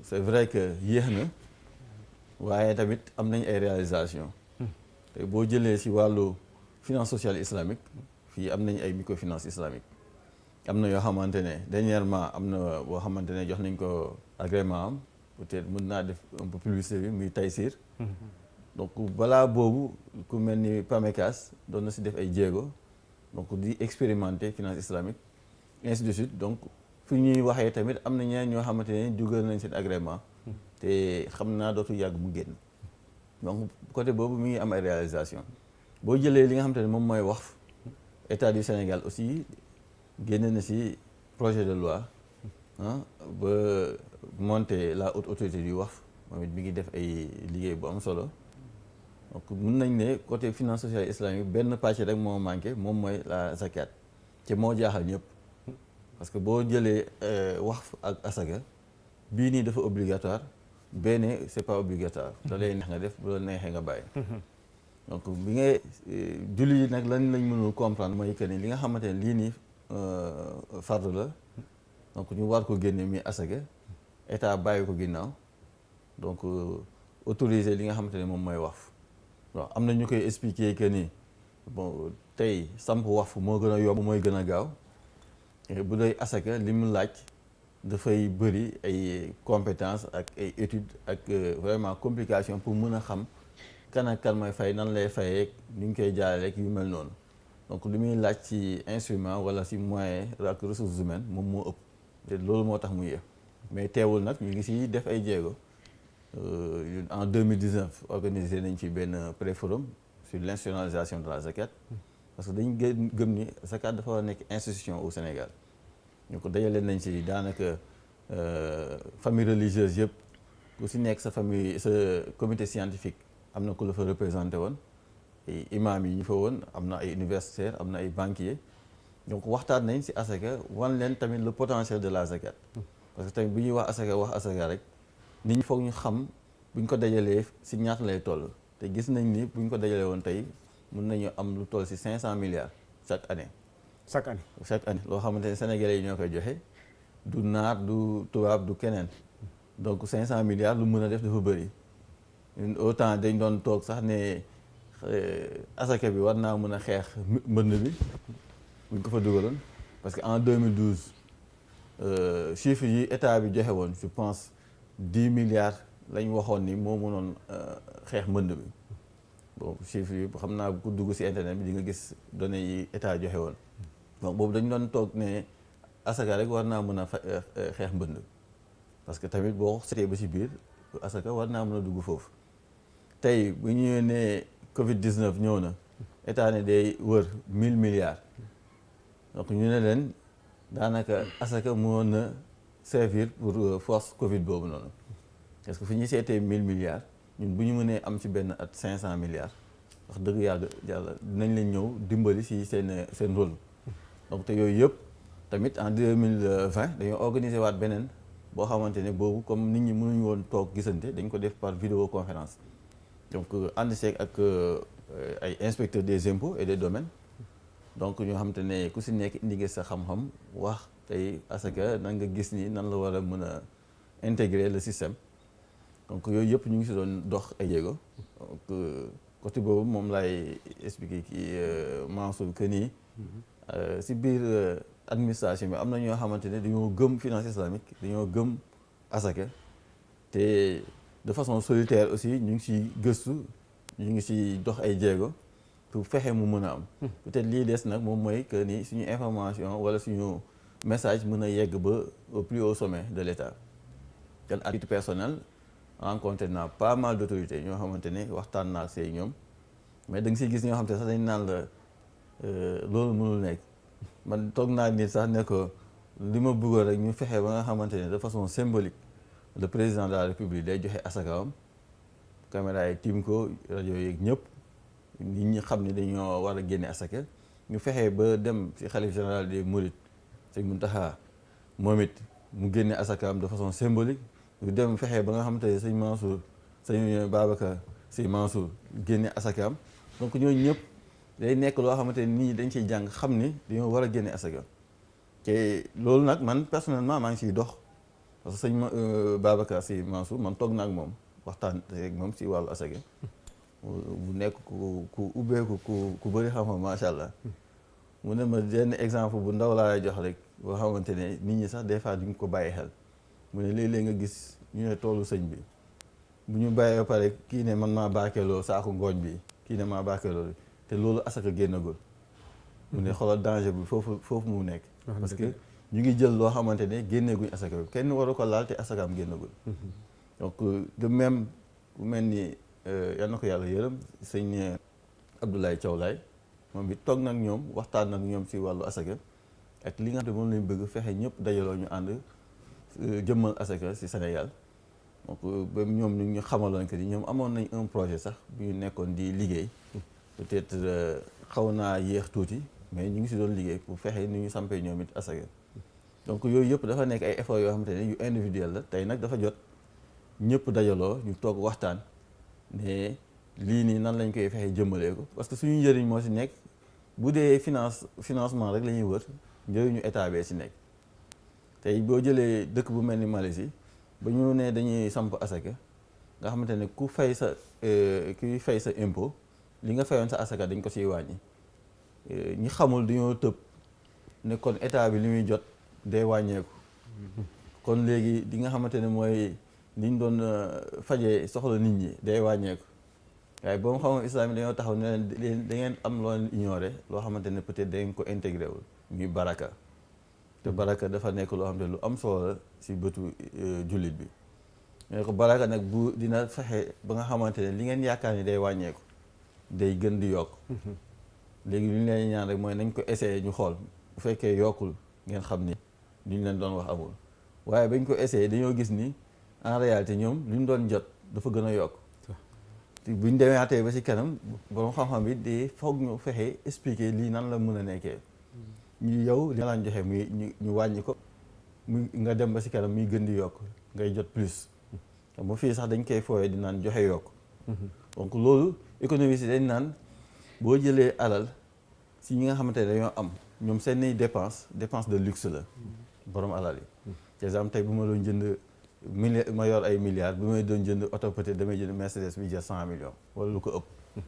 c'est vrai que yéex na waaye tamit am nañ ay réalisation tey boo jëlee ci wàllu finance sociale islamique fii am nañ ay microfinance islamique am na yoo xamante ne dernièrement am na boo xamante ne jox nañ ko agrément am peut-être mën naa def un peu publicité bi muy Taysir donc balaa boobu ku mel ni PAMECAS doon na si def ay jéego donc di expérimenter finance islamique ainsi de suite donc fi ñuy waxee tamit am na ñeneen ñoo xamante ne dugal nañ seen agrément te xam naa dootu yàgg mu génn donc côté boobu mi ngi am ay réalisation boo jëlee li nga xamante ne moom mooy waqf état du Sénégal aussi génne na si projet de loi ba monter la haute autorité du waqf moom it mi ngi def ay liggéey bu am solo donc mun nañ ne côté finance sociale islamique benn pàcc rek moo manqué moom mooy la zakat te moo jaaxal ñëpp parce que boo jëlee waqf ak asaka bii nii dafa obligatoire benn c'est pas obligatoire da lay neex nga def bu la neexee nga bàyyi donc bi ngay julli yi nag lañ mënul comprendre mooy que ni li nga xamante ne lii nii fardu la donc ñu war ko génne mi asaka état bàyyi ko ginnaaw donc autoriser li nga xamante ne moom mooy waqf waaw am na ñu koy expliquer que ni bon tey samp waqf moo gën a yomb mooy gën a gaaw bu dee asaka li mu laaj dafay bëri ay compétences ak ay études ak vraiment complication pour mën a xam kan ak kan mooy fay nan lay fayee ni ñu koy jaaree rek yu mel noonu donc li muy laaj ci instrument wala ci moyen ak ressources humaines moom moo ëpp te loolu moo tax mu yéex mais teewul nag ñu ngi ci def ay jéego en 2019 organisé nañ fi benn pré-forum sur l'institutionnalisation de la zakat parce que dañu gëm ni zakat dafa war a nekk institution au Sénégal ñu ko dajale nañ ci daanaka famille religieuse yëpp ku ci nekk sa famille sa comité scientifique am na ku la fa représenté woon ay imam yi ñu fa woon am na ay universitaires am na ay banquiers donc waxtaan nañ ci asaka wan leen tamit le potentiel de la zakat parce que tamit bu ñuy wax asaka rek nit ñi foog ñu xam buñ ko dajalee ci ñaata lay toll te gis nañ ni buñ ko dajalee woon tey mën nañu am lu toll ci 500 milliards chaque année. chaque année loo xamante ne Sénégalais yi ñoo koy joxe du naar du tubaab du keneen donc 500 milliards lu mën a def dafa bëri autant dañ doon toog sax ne asaka bi war naa mën a xeex mbënd bi buñ ko fa dugaloon parce que en 2012 chiffres yi état bi joxe woon je pense 10 milliards lañ waxoon ni moo mënoon xeex mbënd bi bon chiffres yi xam naa ku dugg ci internet bi di nga gis données yi état joxe woon donc boobu dañ doon toog ne asaka rek war naa mën a xeex mbënd parce que tamit boo seetee ba ci biir asaka war naa mën a dugg foofu tey bu ñu nee Covid 19 ñëw na état ne day wër 1000 milliards donc ñu ne leen daanaka asaka mënoon na servir pour force Covid boobu noonu parce que fu ñuy seetee 1000 milliards ñun bu ñu mënee am ci benn at 500 milliards wax dëgg yàlla dinañ leen ñëw dimbali ci seen rôle donc te yooyu yëpp tamit en 2020 dañoo organiser waat beneen boo xamante ne boobu comme nit ñi mënuñu woon toog gisante dañ ko def par vidéoconférence donc ànd seeg ak ay inspecteurs des impôts et des domaines donc ñoo xamante ne ku si nekk indi nga sa xam-xam wax tey asaka nan nga gis ni nan la war a mën a intégrer le système donc yooyu yëpp ñu ngi si doon dox ay jéego donc côté boobu moom laay expliquer kii Mansour que nii si biir administration bi am na ñoo xamante ne dañoo gëm finance islamique dañoo gëm asaka te de façon solitaire aussi ñu ngi si gëstu ñu ngi si dox ay jéego pour fexe mu mën a am peut-être lii des nag moom mooy que ni suñu information wala suñu message mën a yegg ba au plus haut sommet de l'État. kon à titre personnel rencontré naa pas mal d'autorités ñoo xamante ne waxtaan naa see ñoom mais da nga siy gis ñoo xamante ne sax dañ naan la loolu mënul nekk man toog naa nit sax ne ko li ma bëggoon rek ñu fexe ba nga xamante ne de façon symbolique le président de la République day joxe asakaam caméra yi tiim ko rajo yeeg ñëpp nit ñi xam ne dañoo war a génne asaka ñu fexe ba dem ci xalif général des Mourides Sëñ Mountakha moom it mu génne asakaam de façon symbolique ñu dem fexe ba nga xamante ne sëñ Mansour sëñ Babacar Sy Mansour génne asakaam donc ñooñu ñëpp day nekk loo xamante ne nit ñi dañ ciy jàng xam ni dañoo war a génne asaka te loolu nag man personnellement maa ngi ciy dox parce que sëñ Babacar Sy Mansour man toog na ak moom waxtaan ak moom si wàllu asaka bu nekk ku ubbeeku ku bëri xam-xam macha allah mu ne ma benn exemple bu ndaw laa lay jox rek boo xamante ne nit ñi sax des fois duñ ko bàyyi xel mu ne léeg-léeg nga gis ñu ne toolu sëñ bi bu ñu bàyyee ba pare kii ne man maa baakeeloo saako ngooñ bi kii ne maa baakeeloo te loolu asaka génnagul mu ne xoolal danger bi foofu mu nekk parce que ñu ngi jël loo xamante ne génneeguñ asaka bi kenn waru ko laal te asakaam génnagul donc de même ku mel ni yal na ko yàlla yërëm sëñ Abdoulaye Thiaw Laye moom bi toog nag ñoom waxtaan nag ñoom ci wàllu asaka ak li nga xam ne moom lañ bëgg fexe ñëpp dajaloo ñu ànd jëmmal asaka ci Sénégal donc ba ñoom ñu xamaloon que ni ñoom amoon nañ un projet sax bu ñu nekkoon di liggéey peut-être xaw naa yéex tuuti mais ñu ngi ci doon liggéey pour fexe ni ñu sampee ñoom it asaka donc yooyu yëpp dafa nekk ay efforts yoo xamante ne yu individuel la tey nag dafa jot ñëpp dajaloo ñu toog waxtaan ne lii nii nan lañ koy fexe jëmmalee ko parce que suñu njëriñ moo ci nekk bu dee financement rek la ñuy wër njëriñu état bee ci nekk tey boo jëlee dëkk bu mel ni Malaisie ba ñu ne dañuy samp asaka nga xamante ne kuy fay sa impôt li nga fayoon sa asaka dañ ko ciy wàññi ñi xamul dañoo tëb ne kon état bi li muy jot day wàññeeku kon léegi li nga xamante ne mooy liñ doon fajee soxla nit ñi day wàññeeku waaye boo xamoon islam yi dañoo taxaw ne leen da ngeen am loo ignoré loo xamante ne peut-être da ngeen ko intégré wul muy baraka te baraka dafa nekk loo xamante ne lu am solo la ci bëtu jullit bi ne ko baraka nag bu dina fexe ba nga xamante ne li ngeen yaakaar ni day wàññeeku day gën di yokk léegi lu ñu leen ñaan rek mooy nañ ko essayer ñu xool bu fekkee yokkul ngeen xam ni li ñu leen doon wax amul waaye bañ ko essayer dañoo gis ni en réalité ñoom lu ñu doon jot dafa gën a yokk buñ demaatee ba ci kanam borom xam-xam bi di foog ñu fexe expliquer lii nan la mën a nekkee ñu yow li nga laan joxe muy ñu wàññi ko muy nga dem ba ci kanam muy gën di yokk ngay jot plus ba fii sax dañ koy fooyee di naan joxe yokk donc loolu économie si dañ naan boo jëlee alal si ñi nga xamante ne dañoo am ñoom seeni dépense de luxe la borom alal yi par exemple tey bu ma doon jënd ma yor ay milliards bu may doon jënd oto peut-être damay jënd Mercedes bi jar 100 millions wala lu ko ëpp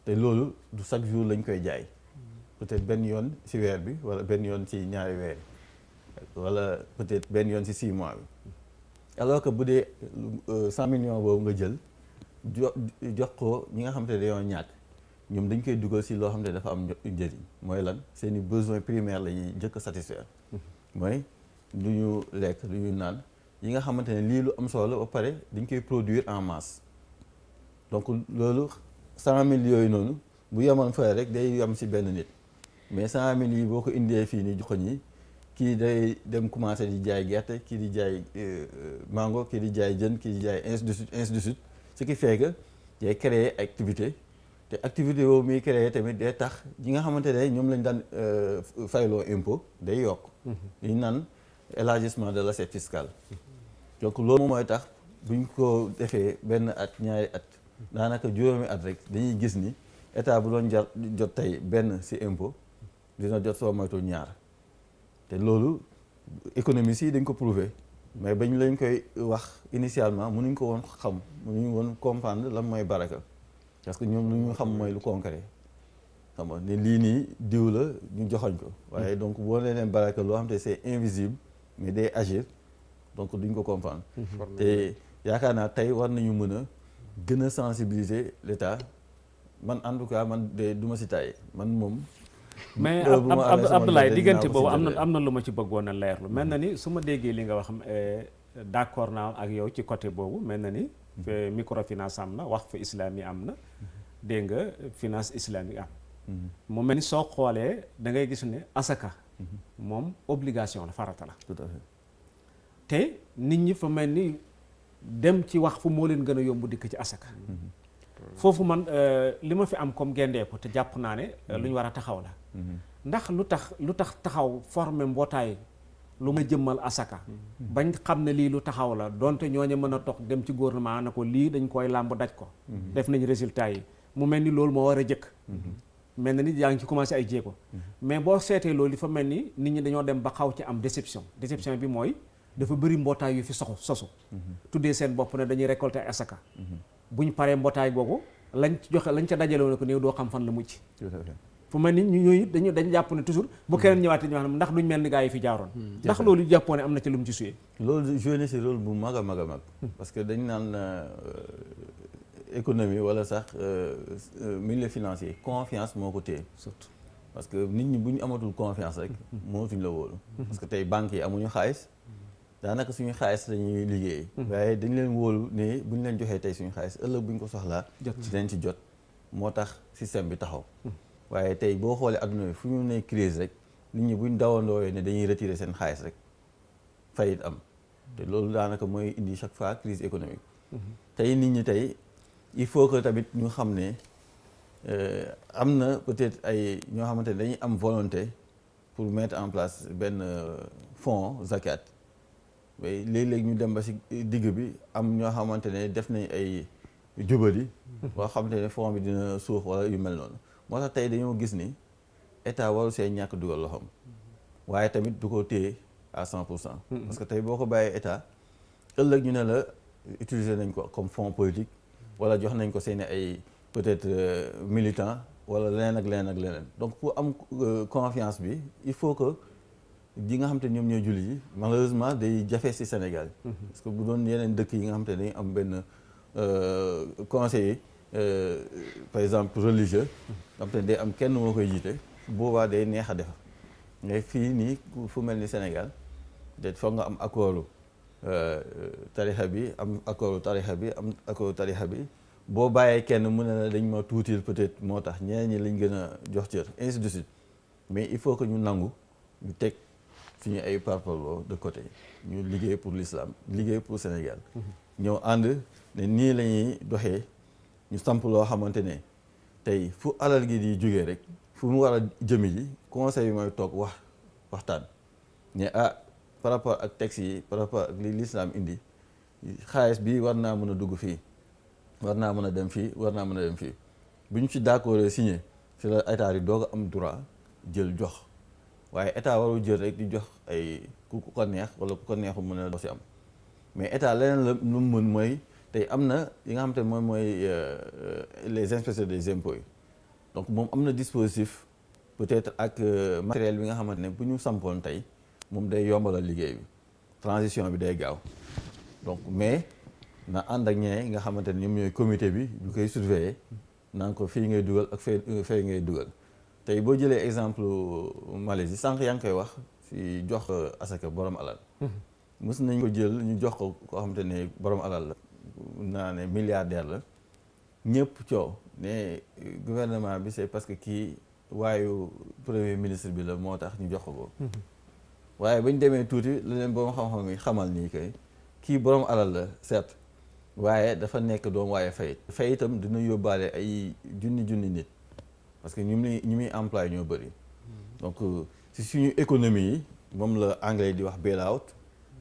te loolu du chaque jour lañ koy jaay peut-être benn yoon ci weer bi wala benn yoon ci ñaari weer wala peut-être benn yoon ci 6 mois bi alors que bu dee 100 millions boobu nga jël jox ko ñi nga xamante ne dañoo ñàkk ñoom dañ koy dugal ci loo xam ne dafa am njëriñ mooy lan seeni besoins primaires la ñuy njëkk a satisfaire mooy lu ñu lekk lu ñu naan yi nga xamante ne lii lu am solo la ba pare dañ koy produire en masse donc loolu 100 000 yooyu noonu bu yemoon fay rek day yem ci benn nit mais 100 000 yi boo ko indee fii ni joxoñ yi kii day dem commencer di jaay gerte kii di jaay mango kii di jaay jën kii di jaay ainsi de suite ce qui fait que day créer activité te activité boobu muy créer tamit day tax ñi nga xamante ne ñoom lañ daan fayloo impôt day yokk li ñu naan élargissement de l'assiette fiscale donc loolu moom mooy tax buñ ko defee benn at ñaari at daanaka juróomi at rek dañuy gis ni état bu doon jot tey benn ci impôt dina jot soo moytu ñaar te loolu économistes yi dañ ko prouver mais bañ lañ koy wax initialement mënuñ ko woon xam mënuñ woon comprendre lan mooy baraka parce que ñoom lu ñu xam mooy lu concret xam nga ne lii nii diw la ñu joxoñ ko waaye donc boo nee leen baraka loo xam te c'est invisible mais day agir donc duñ ko comprendre te yaakaar naa tey war nañu mën a gën a sensibiliser l'État man en tout cas man de du ma si taay man moom mais Abdoulaye diggante boobu am na lu ma ci bëggoon a leerlu mel na ni su ma déggee li nga wax d'accord naa ak yow ci côté boobu mel na ni microfinance am na waqf islami am na dégg nga finance islamique am mu mel ni soo xoolee da ngay gis ne asaka moom obligation la farata la tout à fait te nit ñi fa mel ni dem ci wax fu moo leen gën a yomb dikk ci asaka foofu man li ma fi am comme gendeeku te jàpp naa ne lu ñu war a taxaw la ndax lu tax taxaw former mbootaay lu ma jëmmal asaka bañ xam ne lii lu taxaw la donte ñooñu mën a toog dem ci gouvernement na ko lii dañ koy làmb daj ko def nañ résultat yi mu mel ni loolu moo war a jëkk mel na ni yaa ngi ci commencé ay jéego mais boo seetee loolu dafa mel ni nit ñi dañoo dem ba xaw ci am déception bi mooy dafa bëri mbootaay yu fi sosu tuddee seen bopp ne dañuy récolter asaka buñ paree mbootaay googu lañ ci joxe lañ ca dajalewoon ko néew doo xam fan la mucc fu mel ni ñooñu dañu jàpp ne toujours bu keneen ñëwaatee ñu wax ndax duñ mel ni gaa yi fi jaaroon ndax loolu jàppoo ne am na ci lu mu ci suyee loolu joué na si rôle bu mag a mag a mag parce que dañ naan économie wala sax milieu financier confiance moo ko téye surtout parce que nit ñi bu ñu amatul confiance rek mootuñ la wóolu parce que tey banques yi amuñu xaalis daanaka suñu xaalis lañuy liggéey waaye dañ leen wóolu ne bu ñu leen joxee tey suñu xaalis ëllëg bu ñu ko soxlaa ci dañ ci jot moo tax système bi taxaw waaye tey boo xoolee adduna bi fu ñu ne crise rek nit ñi buñ dawandooyee ne dañuy retirer seen xaalis rek fayit am te loolu daanaka mooy indi chaque fois crise économique tey nit ñi tey il faut que tamit ñu xam ne am na peut-être ay ñoo xamante ne dañuy am volonté pour mettre en place benn fonds zakat mais léeg-léeg ñu dem ba ci digg bi am ñoo xamante ne def nañ ay jubali boo xamante ne fonds bi dina suux wala yu mel noonu moo tax tey dañoo gis ni état waru see ñàkk dugal loxoom waaye tamit du ko téye à 100%. Parce que tey boo ko bàyyee état ëllëg ñu ne la utiliser nañ ko comme fonds politique wala jox nañ ko seen ay peut-être militants wala leneen ak leneen ak leneen donc pour am confiance bi il faut que ji nga xam te ñoom ñooy julli yi malheureusement day jafe ci Sénégal. Parce que bu doon yeneen dëkk yi nga xam te dañu am benn conseiller par exemple religieux nga xam te day am kenn moo koy jiite boobaa day neex a def mais fii nii fu mel ni Sénégal peut-être foog nga am accord tarixa bi am accord tarixa bi am accord tarixa bi boo bàyyee kenn mu ne la dañ ma tuutil peut-être moo tax ñeneen ñi lañ gën a jox cër ainsi de suite mais il faut que ñu nangu ñu teg suñu ay parparloo de côté ñu liggéey pour l'islam liggéey pour Sénégal ñëw ànd ne nii la ñuy doxee ñu samp loo xamante ne tey fu alal gi di jógee rek fu mu war a jëmi ji conseil yi mooy toog waxtaan ne par rapport ak texte yi par rapport ak li l'islam indi xaalis bi war naa mën a dugg fii war naa mën a dem fii war naa mën a dem fii bu ñu ci d'accord signé ci la état yi doog a am droit jël jox waaye état warul jël rek di jox ay ku ko neex wala ku ko neexul mën a doo si am mais état leneen la lu mu mën mooy tey am na yi nga xam te moom mooy les inspecteurs des impôts yi donc moom am na dispositif peut-être ak matériel bi nga xamante ne bu ñu sampoon tey moom day yombalal liggéey bi transition bi day gaaw donc mais na ànd ak ñee nga xamante ne ñoom ñooy comité bi ñu koy surveiller naan ko fii ngay dugal ak fee ngay dugal tey boo jëlee exemple Malaisie sànq yaa ngi koy wax si jox asaka borom alal mës nañ ko jël ñu jox ko koo xamante ne borom alal la naa ne milliardaire la ñëpp coow ne gouvernement bi c'est parce que kii waayu premier ministre bi la moo tax ñu jox ko waaye bañ demee tuuti la leen borom xam-xam yi xamal nii kay kii borom alal la certes waaye dafa nekk doom waaye fayitam dina yóbbaale ay junni nit parce que ñu muy employé ñoo bëri donc si suñu économie yi moom la anglais di wax bail out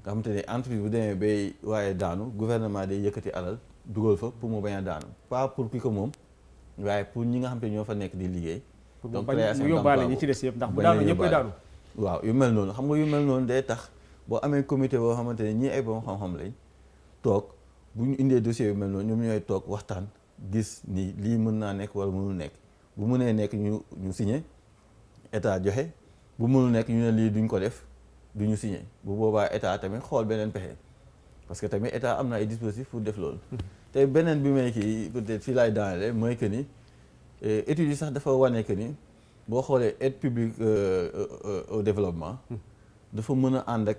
nga xamante ne entreprise bu demee bay waaye daanu gouvernement day yëkkati alal dugal fa pour mu bañ a daanu pas pour ki ko moom waaye pour ñi nga xamante ne ñoo fa nekk di liggéey. donc création mu yóbbaale ñi ci des yëpp ndax bu daanu ñëpp daanu. waaw yu mel noonu xam nga yu mel noonu day tax boo amee comité boo xamante ne ñii ay borom xam-xam lañ toog bu ñu indee dossier yu mel noonu ñoom ñooy toog waxtaan gis ni lii mën naa nekk wala mënul nekk bu mënee nekk ñu signé état joxe bu mënul nekk ñu ne lii duñ ko def duñu signé bu boobaa état tamit xool beneen pexe parce que tamit état am na ay dispositifs pour def loolu. te beneen bi may kii peut-être fii laay daanele mooy que ni études yi sax dafa wane que ni boo xoolee aide publique au développement. dafa mën a ànd ak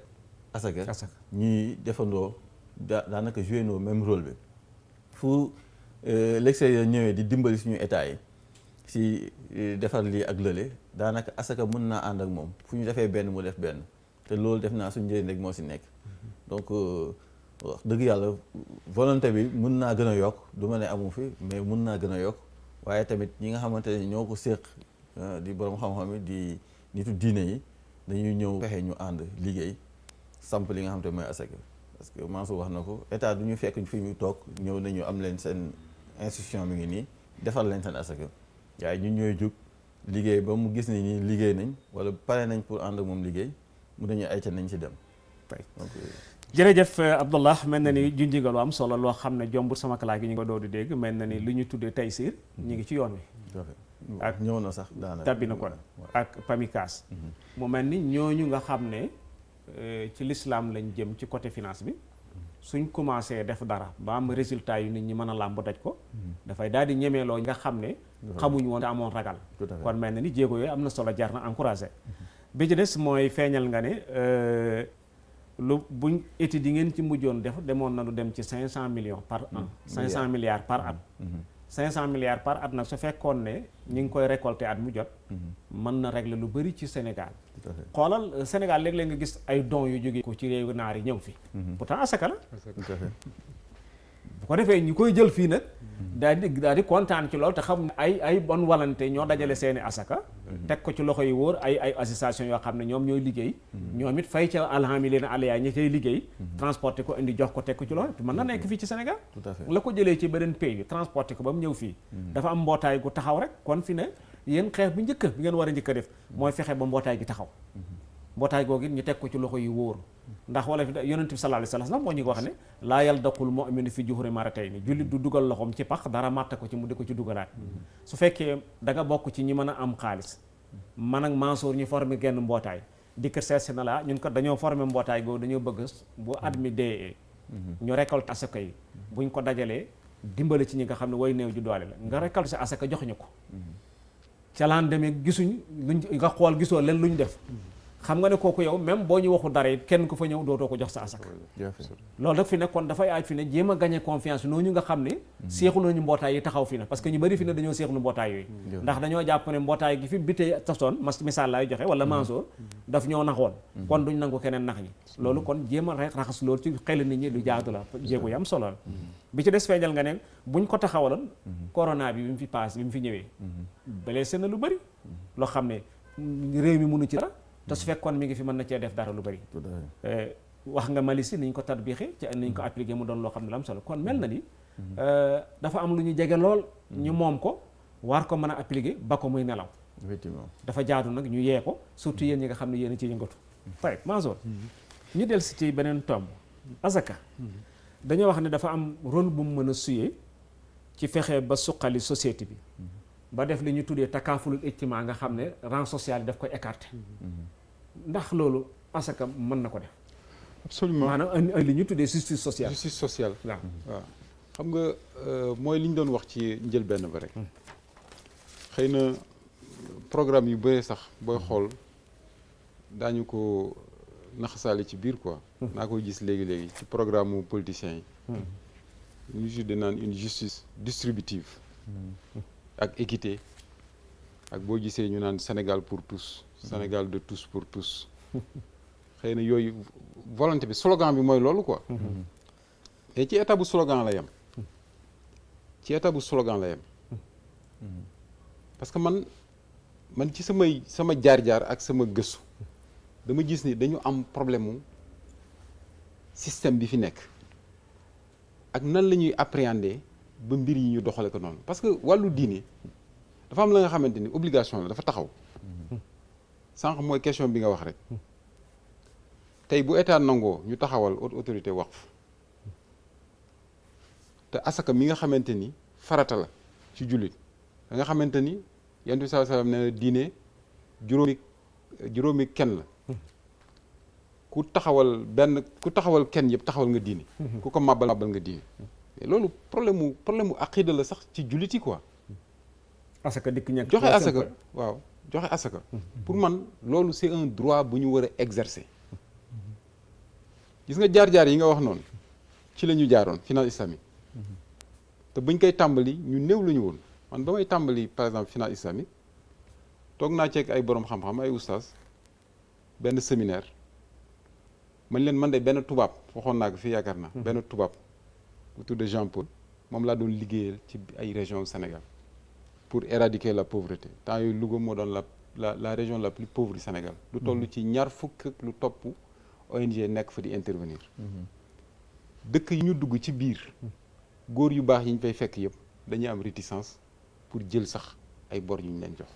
asaka. ñuy defandoo daanaka jouer no même rôle bi fu l'extérieur ñëwee di dimbali suñu état yi si defar lii ak lële daanaka asaka mën naa ànd ak moom fu ñu defee benn mu def benn te loolu def naa suñu njëriñ rek moo si nekk donc wax dëgg yàlla volonté bi mën naa gën a yokk du ma ne amu fi mais mën naa gën a yokk waaye tamit ñi nga xamante ne ñoo ko séq di borom xam-xam yi di nitu diine yi dañuy ñëw fexe ñu ànd liggéey samp li nga xamante mooy asaka parce que Mansour wax na ko état du ñu fekk fi ñu toog ñëw nañu am leen seen institution mi ngi nii defar leen seen asaka waaye ñun ñooy jug liggéey ba mu gis ni ñi liggéey nañ wala pare nañ pour ànd ak moom liggéey mu dañuy ayca nañ ci dem donc jërëjëf Abdallah mel na ni junji nga lu am solo loo xam ne jombut sama kalaat gi ñu ngi ko doo di dégg mel na ni lu ñu tuddee Taysir ñu ngi ci yoon wi ak ñëw na sax daanaka tabbi na ko ak Pamicas mu mel ni ñooñu nga xam ne ci l'islam lañ jëm ci côté finance bi suñ commencé def dara ba am résultat yu nit ñi mën a làmb daj ko dafay daal di ñemeeloo nga xam ne xamuñu woon te amoon ragal kon mel na ni jéego yooyu am na solo jar na encouragé bi ci des mooy feeñal nga ne lu buñ études yi ngeen ci mujjoon def demoon na lu dem ci 500 millions par an 500 milliards par at 500 milliards par at nag su fekkoon ne ñu ngi koy récolter at mu jot mën na régler lu bëri ci Sénégal xoolal Sénégal léeg-léeg nga gis ay dons yu jógee ko ci réewu naar yi ñëw fi pourtant asaka la bu ko defee ñu koy jël fii nag daal di kontaan ci loolu te xam ne ay bonne volonté ñoo dajale seeni asaka teg ko ci loxo yi wóor ay association yoo xam ne ñoom ñooy liggéey ñoom it fay ca alhamdulilah aliyaa ñi koy liggéey transporté ko indi jox ko teg ko ci loxo mën na nekk fii ci Sénégal la ko jëlee ci beneen pays bi transporté ko ba mu ñëw fii dafa am mbootaay gu taxaw rek kon fi ne yéen xeex bu njëkk bi ngeen war a njëkk a def mooy fexe ba mbootaay gi taxaw mbootaay googu it ñu teg ko ci loxo yi wóor ndax wala fi yonent bi sallallahu alayhi wasallam moo ñu ko wax ne laa yaldaqul mu'minu fi juhuri maratayni jullit du dugal loxoom ci pax dara màtta ko ci mu di ko ci dugalaat su fekkee da nga bokk ci ñi mën a am xaalis man ak Mansour ñu formé genn mbootaay dikk seet na la ñun ko dañoo formé mbootaay googu dañoo bëgg bu at mi dee ñu récolte asaka yi buñ ko dajalee dimbale ci ñi nga xam ne way néew ju doole la nga récolte sa asaka jox ñu ko ca laan demee gisuñ luñ nga xool gisoo leen lu ñu def xam nga ne kooku yow même boo ñu waxu dara it kenn ku fa ñëw dootoo ko jox sa asaka loolu nag fi ne kon dafay aaj fi ne jéem a gagné confiance noonu nga xam ne seexul nañu mbootaay yi taxaw fi ne parce que ñu bëri fi ne dañoo seexlu mbootaay yooyu ndax dañoo jàpp ne mbootaay gi fi bi tey tasoon misaal laay joxe wala Mansour daf ñoo naxoon kon duñ nangu keneen nax ñi loolu kon jéem a raxas loolu ci xel nit ñi lu jaadu la jéego yam solo la bi ci des feeñal nga ne buñ ko taxawaloon corona bi mu fi passé bi mu fi ñëwee blessé na lu bëri loo xam ne réew mi mënu ci dara te su fekkoon mi ngi fi mën na cee def dara lu bëri wax nga Mali si niñ ko tatbiixee ci niñ ko appliqué mu doon loo xam ne la am solo kon mel na ni dafa am lu ñu jege lool ñu moom ko war ko mën a appliqué ba ko muy nelaw effectivement dafa jaadu nag ñu yee ko surtout yéen ñi nga xam ne yéen a ci yëngatu tey Mansour ñu del si ci beneen tomb asaka dañoo wax ne dafa am rôle bu mu mën a suyee ci fexe ba suqali société bi ba def li ñu tuddee takaafulul ijtimaa nga xam ne rang social yi daf koy écarté ndax loolu asaka mën na ko def absolument maanaam li ñu tuddee justice sociale waaw xam nga mooy li ñu doon wax ci njëlbéen ba rek xëy na programme yu bëre sax booy xool daañu ko naxasaale ci biir quoi naa koy gis léegi-léegi ci programme mu politiciens yi ñu tuddee naan une justice distributive ak équité ak boo gisee ñu naan Sénégal pour tous Sénégal de tous pour tous xëy na yooyu volonté bi slogan bi mooy loolu quoi te ci état bu slogan la yem parce que man ci sama jaar-jaar ak sama gëstu dama gis ni dañu am problème mu système bi fi nekk ak nan la ñuy appréhender ba mbir yi ñu doxale ko noonu parce que wàllu diine dafa am la nga xamante ni obligation la dafa taxaw sànq mooy question bi nga wax rek tey bu état nangoo ñu taxawal haute autorité waqf te asaka mi nga xamante ni farata la ci jullit da nga xamante ni yonent bi sallallahu alayhi wasallam nee na diine juróomi kenn la ku taxawal kenn yëpp taxawal nga diine ku ko màbbal nga diine loolu problème mu aqida la sax ci jullit yi quoi asaka dikk ñàkk joxe asaka waaw joxe asaka pour man loolu c'est un droit bu ñu war a exercer gis nga jaar-jaar yi nga wax noonu ci la ñu jaaroon finance islamique te buñ koy tàmbali ñu néew la ñu woon man ba may tàmbali par exemple finance islamique toog naa ceeg ay borom xam-xam ay oustaz benn séminaire man leen man de benn tubaab waxoon naa ko fii yaakaar naa benn tubaab bu tudd Jean Paul moom laa doon liggéeyal ci ay région Sénégal pour éradiquer la pauvreté temps yooyu Louga moo doon la région la plus pauvre du Sénégal lu toll ci ñaar fukk ak lu topp ONG nekk fa di intervenir dëkk yi ñu dugg ci biir góor yu baax yi ñu fay fekk yëpp dañuy am réticence pour jël sax ay bor yu ñu leen jox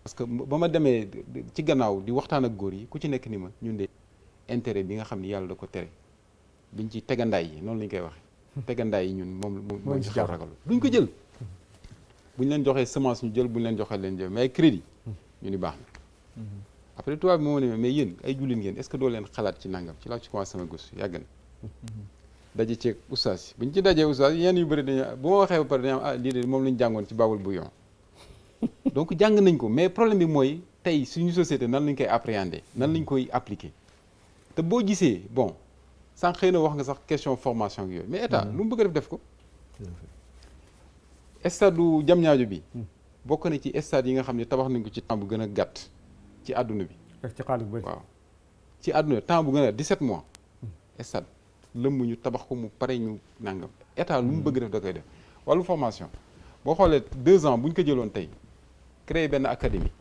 parce que ba ma demee ci gannaaw di waxtaan ak góor yi ku ci nekk ni ma ñun de intérêt bi nga xam ni yàlla da ko tere biñ ci tegandaay yi noonu lañ koy waxee tegandaay yi ñun moom ci xaw ragal duñ ko jël buñ leen joxee semence ñu jël buñ leen joxee leen jël mais ay crédit ñu ni baax na après tubaab bi moo ne mais yéen ay jullit ngeen est-ce que doo leen xalaat ci nangam ci laa ci commencé sama gëstu yàgg na daje ceeg oustaz yi buñ ci dajee oustaz yenn yu bëri dañu bu ma waxee ba pare dañu am lii de moom lañu jàngoon ci Babul Bouillon donc jàng nañ ko mais problème bi mooy tey suñu société nan lañ koy appréhender nan lañ koy appliquer te boo gisee bon sànq xëy na wax nga sax question formation ak yooyu mais état lu mu bëgg a def ko stade du Diamniadio bi bokk na ci stade yi nga xam ne tabax nañ ko ci temps bu gën a gàtt ci àdduna bi ci xaalis bëri waaw ci àdduna temps bu gën a 17 mois stade lëmb ñu tabax ko mu pare ñu nangam état lu mu bëgg def da koy def wàllu formation boo xoolee 2 ans bu ñu ko jëloon tey créé benn académie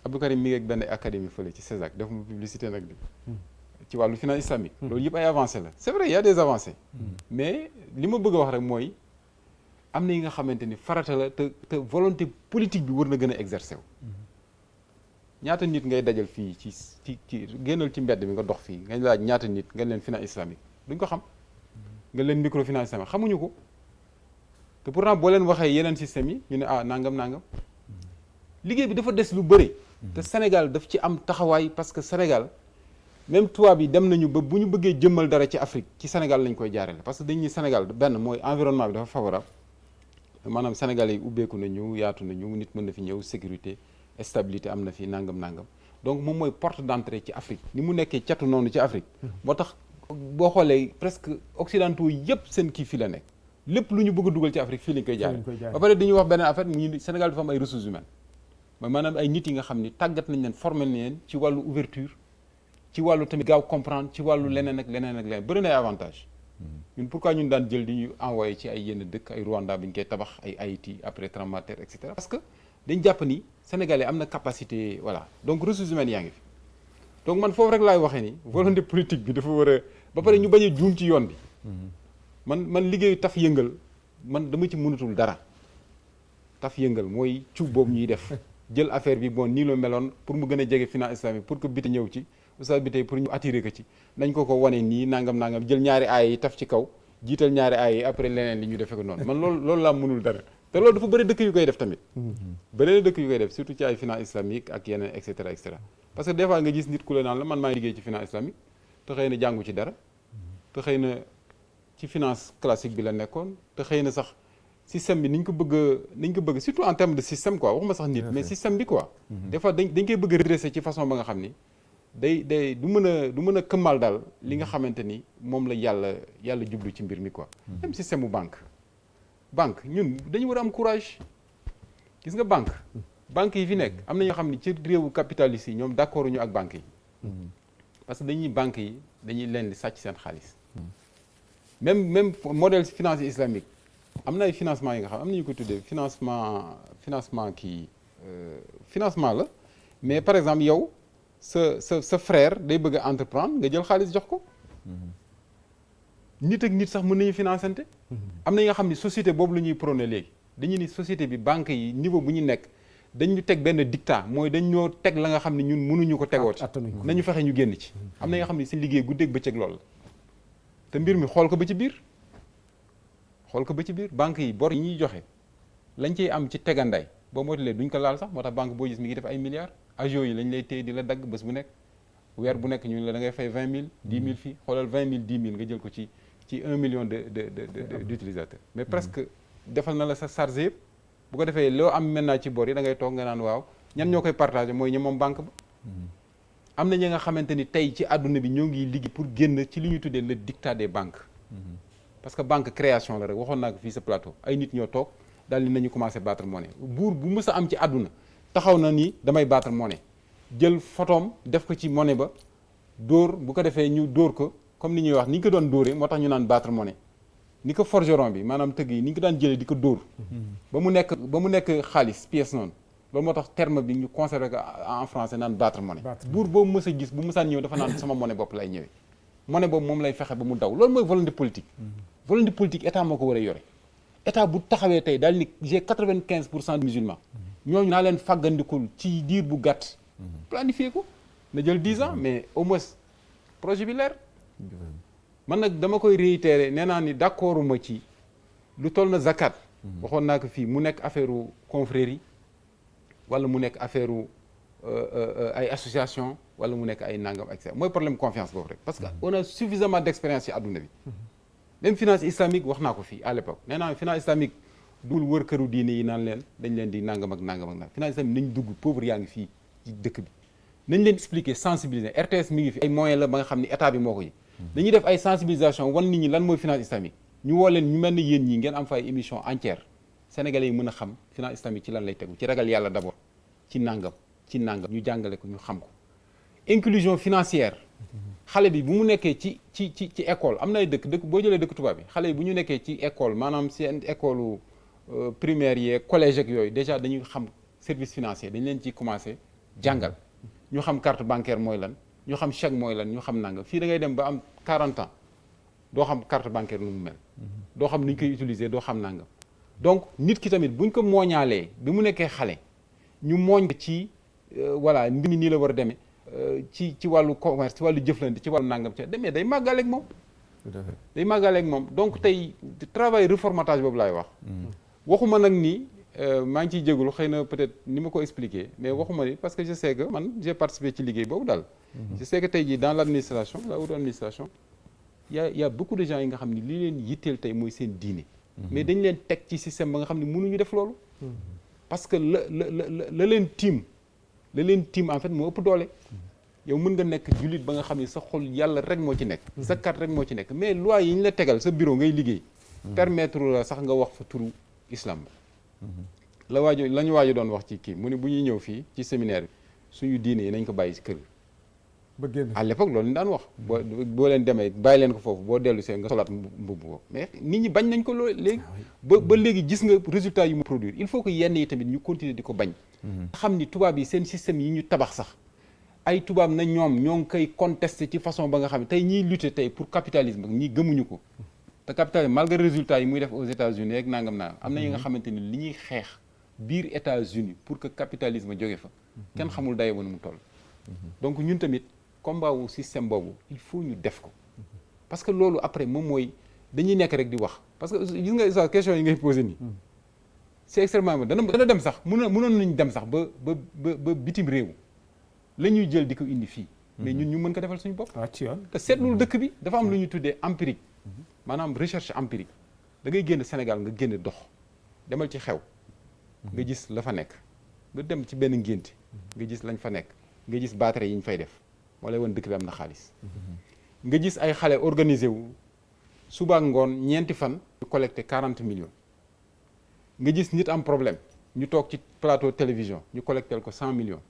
Abdou Karim mi ngi ak benn académie fële ci CESAC def mu publicité nag bi ci wàllu finance islamique loolu yëpp ay avancé la c'est vrai il y a des avancées mais li ma bëgg a wax rek mooy am na yi nga xamante ni farata la te volonté politique bi war na gën a exercer wu ñaata nit ngay dajal fii ci génnal ci mbedd mi nga dox fii nga laaj ñaata nit nga leen finance islamique duñ ko xam nga leen microfinance islamique xamuñu ko te pourtant boo leen waxee yeneen système yi ñu ne nangam liggéey bi dafa des lu bëri te Sénégal daf ci am taxawaay parce que Sénégal même tubaab yi dem nañu ba bu ñu bëggee jëmmal dara ci Afrique ci Sénégal lañ koy jaarale parce que dañ ni Sénégal benn mooy environnement bi dafa favorable maanaam Sénégalais yi ubbeeku nañu yaatu nañu nit mën na fi ñëw sécurité stabilité am na fi nangam donc moom mooy porte d'entrée ci Afrique ni mu nekkee catu noonu ci Afrique moo tax boo xoolee presque occidentaux yëpp seen kii fii la nekk lépp lu ñu bëgg a dugal ci Afrique fii lañ koy jaarale ba pare dañuy wax beneen affaire ñu Sénégal dafa am ay ressources humaines maanaam ay nit yi nga xam ni tàggat nañ leen formé nañ leen ci wàllu ouverture ci wàllu tamit gaaw comprendre ci wàllu leneen ak leneen bëri na ay avantage ñun pourquoi ñun daan jël di ñu envoyé ci ay yenn dëkk ay Rwanda bi ñu koy tabax ay Haïti après tremblement de terre et cetera parce que dañ jàpp ni Sénégalais am na capacité voilà donc ressources humaines yaa ngi fi donc man foofu rek laay waxee ni volonté politique bi dafa war a ba pare ñu bañ a juum ci yoon bi man liggéeyu taf yëngal man dama ci mënatul dara taf yëngal mooy cuub boobu ñuy def jël affaire bi bon nii la meloon pour mu gën a jege finance islamique pour que biti ñëw ci oustaz bi tey pour ñu attirer ko ci nañ ko wane nii nangam jël ñaari aay yi taf ci kaw jiital ñaari aay yi après leneen li ñu defee ko noonu man loolu laa mënul dara te loolu dafa bëri dëkk yu koy def tamit bëri dëkk yu koy def surtout ci ay finance islamique ak yeneen et cetera parce que des fois nga gis nit ku la naan la man maa ngi liggéey ci finance islamique te xëy na jàngu ci dara te xëy na ci finance classique bi la nekkoon te xëy na sax système bi niñ ko bëgg surtout en terme de système quoi waxuma sax nit mais système bi quoi des fois dañ koy bëgg a redresser ci façon ba nga xam ni day du mën a këmmal daal li nga xamante ni moom la yàlla jublu ci mbir mi quoi même système bu banque ñun dañu war a am courage gis nga banque yi fi nekk am na ñoo xam ni ci réewu capitaliste yi ñoom d'accord ñu ak banque yi parce que banque yi dañuy leen di sàcc seen xaalis même modèle financier islamique am na ay financement yi nga xam am na ñu ko tuddee financement financement la mais par exemple yow sa frère day bëgg a entreprendre nga jël xaalis jox ko nit ak nit sax mën nañu financante. am na yi nga xam ni société boobu la ñuy prôné léegi dañu ni société bi banque yi niveau bu ñu nekk dañu teg benn dictat mooy dañ ñoo teg la nga xam ne ñun mënuñu ko tegooti nañu fexe ñu génn ci. am na yi nga xam ne seen liggéey guddeeg bëccëg lool la te mbir mi xool ko ba ci biir banque yi bor yi ñuy joxe lañ ciy am ci teganday boo moytuwulee duñ ko laal sax moo tax banque boo gis mi ngi def ay milliards agio yi lañ lay téye di la dagg bés bu nekk weer bu nekk ñu la da ngay fay 20 000 10 000 fii xoolal 20 000 10 000 nga jël ko ci 1 million d'utilisateurs mais presque defal na la sa charge yëpp bu ko defee loo am maintenant ci bor yi da ngay toog nga naan waaw ñan ñoo koy partagé mooy ñi moom banque ba. am na ñi nga xamante ni tey ci àdduna bi ñoo ngi liggéey pour génn ci li ñu tuddee le dictat des banques. parce que banque création la rek waxoon naa ko fii sa plateau ay nit ñoo toog daal di nañu commencé battre monnaie buur bu mës a am ci àdduna taxaw na ni damay battre monnaie jël photom def ko ci monnaie ba dóor bu ko defee ñu dóor ko comme ni ñuy wax ni ñu ko doon dóoree moo tax ñu naan battre monnaie ni ko forgeron bi maanaam tëgg yi ni ñu ko daan jëlee di ko dóor ba mu nekk xaalis pièce noonu loolu moo tax terme bi ñu conservé ko en français naan battre monnaie buur boobu mës a gis bu mësaan ñëw dafa naan sama monnaie bopp lay ñëwee monnaie boobu moom lay fexe ba mu daw loolu mooy volonté politique volonté politique état moo ko war a yore état bu taxawee tey daal ni j'ai 95% de musulmans ñooñu naa leen fàggandikul ci diir bu gàtt planifier ko na jël 10 ans mais au moins projet bi leer man nag dama koy réitérer nee naa ni d'accorduma ci lu toll na zakat waxoon naa ko fii mu nekk affaire u confrérie wala mu nekk affaire u ay association wala mu nekk ay nangam ak ça mooy problème confiance boobu rek parce que on a suffisamment d'expérience ci àdduna bi même finance islamique wax naa ko fii à l'époque nee naa finance islamique dugul wër këru diine yi naan leen dañ leen di nangam ak nangam ak nangam finance islamique nañ dugg pauvre yaa ngi fii ci dëkk bi nañ leen expliquer sensibiliser RTS mi ngi fi ay moyens la ba nga xam ni état bi moo ko yi dañuy def ay sensibilisation wan nit ñi lan mooy finance islamique ñu woo leen ñu mel ni yéen ñi ngeen am fa ay émission entière sénégalais yi mën a xam finance islamique ci lan lay tegu ci ragal yàlla d'abord ci nangam ñu jàngale ko ñu xam ko inclusion financière xale bi bu mu nekkee ci école am na ay dëkk boo jëlee dëkk tubaab bi xale yi bu ñu nekkee ci école maanaam seen école primaire yi collège ak yooyu déjà dañuy xam service financier dañ leen ci commencé jàngal ñu xam carte bancaire mooy lan ñu xam chèque mooy lan ñu xam nangam fii da ngay dem ba am 40 ans doo xam carte bancaire nu mu mel doo xam ni ñu koy utiliser doo xam nangam donc nit ki tamit buñ ko mooñaalee bi mu nekkee xale ñu mooñ ci voilà mbir mi nii la war a demee ci wàllu commerce ci wàllu jëflante ci wàllu nangam ca demee day màggaleeg moom day màggaleeg moom donc tey travail reformatage boobu laay wax waxuma nag ni maa ngi ciy jégalu xëy na peut-être ni ma ko expliquer mais waxuma ni parce que je sais que man j'ai participé ci liggéey boobu daal je sais que tey jii dans l'administration la haute administration y a beaucoup de gens yi nga xam ne li leen yitteel tey mooy seen diine mais dañ leen teg ci système ba nga xam ne mënuñu def loolu parce que la leen tiim en fait moo ëpp doole yow mën nga nekk jullit ba nga xam ne sa xol yàlla rek moo ci nekk zakat rek moo ci nekk mais loi yi ñu la tegal sa bureau ngay liggéey permettre la sax nga wax fa turu islam la ñu waajo doon wax ci kii mu ne bu ñuy ñëw fii ci séminaire bi suñu diine yi nañ ko bàyyi ci kër ba génn à l'époque loolu ñu daan wax boo leen demee bàyyi leen ko foofu boo dellu see nga solaat mbubb ko mais nit ñi bañ nañ ko loolu léegi ba léegi gis nga résultat yi mu produire il faut que yenn yi tamit ñu continuer di ko bañ xam ni tubaab yi seen système yi ñu tabax sax ay tubaab na ñoo ngi koy contester ci façon ba nga xam ne tey ñiy lutter tey pour capitalisme ñi gëmuñu ko te capitalisme malgré résultat yi muy def aux États-Unis ak nangam naa am na yi nga xamante ni li ñuy xeex biir États-Unis pour que capitalisme jóge fa kenn xamul daye ba nu mu toll donc ñun tamit combat wu système boobu il faut ñu def ko parce que loolu après moom mooy dañuy nekk rek di wax parce que gis nga sa question yi ngay posé nii c'est extrêmement dana dem sax mënoon nañu dem sax ba bitim réew la ñuy jël di ko indi fii mais ñun ñu mën ko defal suñu bopp te seetlul dëkk bi dafa am lu ñuy tuddee empirique maanaam recherche empirique da ngay génn Sénégal nga génn dox demal ci xew nga gis la fa nekk nga dem ci benn ngénte nga gis lañ fa nekk nga gis batterie yi ñu fay def moo lay woon dëkk bi am na xaalis nga gis ay xale organisé wu suba ak ngoon ñeenti fan ñu collecté 40 millions nga gis nit am problème ñu toog ci plateau télévision ñu collecté ko 100 millions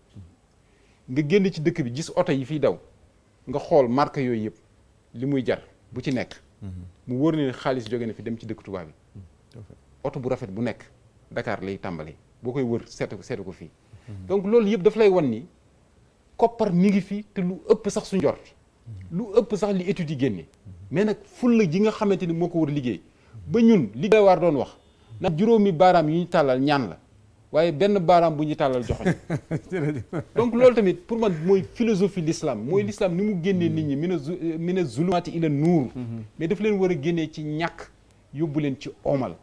nga génn ci dëkk bi gis oto yi fiy daw nga xool marque yooyu yëpp li muy jar bu ci nekk mu wóor ne xaalis jóge na fi dem ci dëkk tubaab bi oto bu rafet bu nekk Dakar lay tàmbalee boo koy wër seetu ko fii donc loolu yëpp daf lay wan ni koppar mi ngi fi te lu ëpp sax suñu jort lu ëpp sax li études yi génne mais nag fulla ji nga xamante ni moo ko war a liggéey ba ñun li nga war doon wax nag juróomi baaraam yu ñu tàllal ñaan la waaye benn baaraam bu ñu tàllal joxoñ donc loolu tamit pour man mooy philosophie l'islam mooy l'islam ni mu génnee nit ñi mina zulumaati ila nuur mais daf leen war a génnee ci ñàkk yóbbu leen ci omal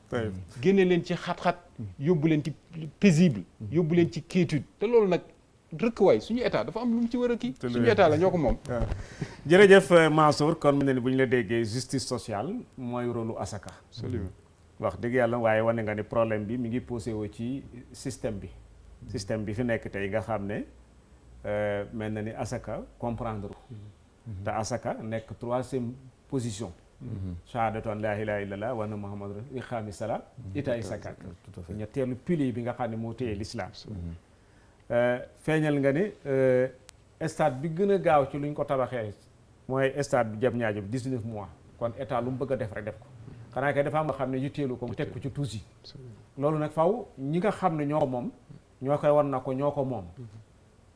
génne leen ci xat-xat yóbbu leen ci paisible yóbbu leen ci quiétude te loolu nag rëkk waay suñu état dafa am lu mu ci war a kii suñu état la ñoo ko moom jërëjëf Mansour kon mel na ni bu ñu la déggee justice sociale mooy rôlu asaka absolument wax dëgg yàlla waaye wane nga ni problème bi mi ngi posé woo ci système bi fi nekk tey nga xam ne mel na ni asaka comprendre te asaka nekk 3e position shahadatu an laa ilaaha illallah wa anna muhammad rasul iqaami salaat itaay zakat ñetteelu pilier bi nga xam ne moo téye l'islam feeñal nga ne stade bi gën a gaaw ci luñ ko tabaxee mooy stade bi jam ñaajo 19 mois kon état lu mu bëgg a def rek def ko xanaa kay dafa am nga xam ne yitteelu ko mu teg ko ci tuuti loolu nag faw ñi nga xam ne ñoo ko moom ñoo koy wan na ko ñoo ko moom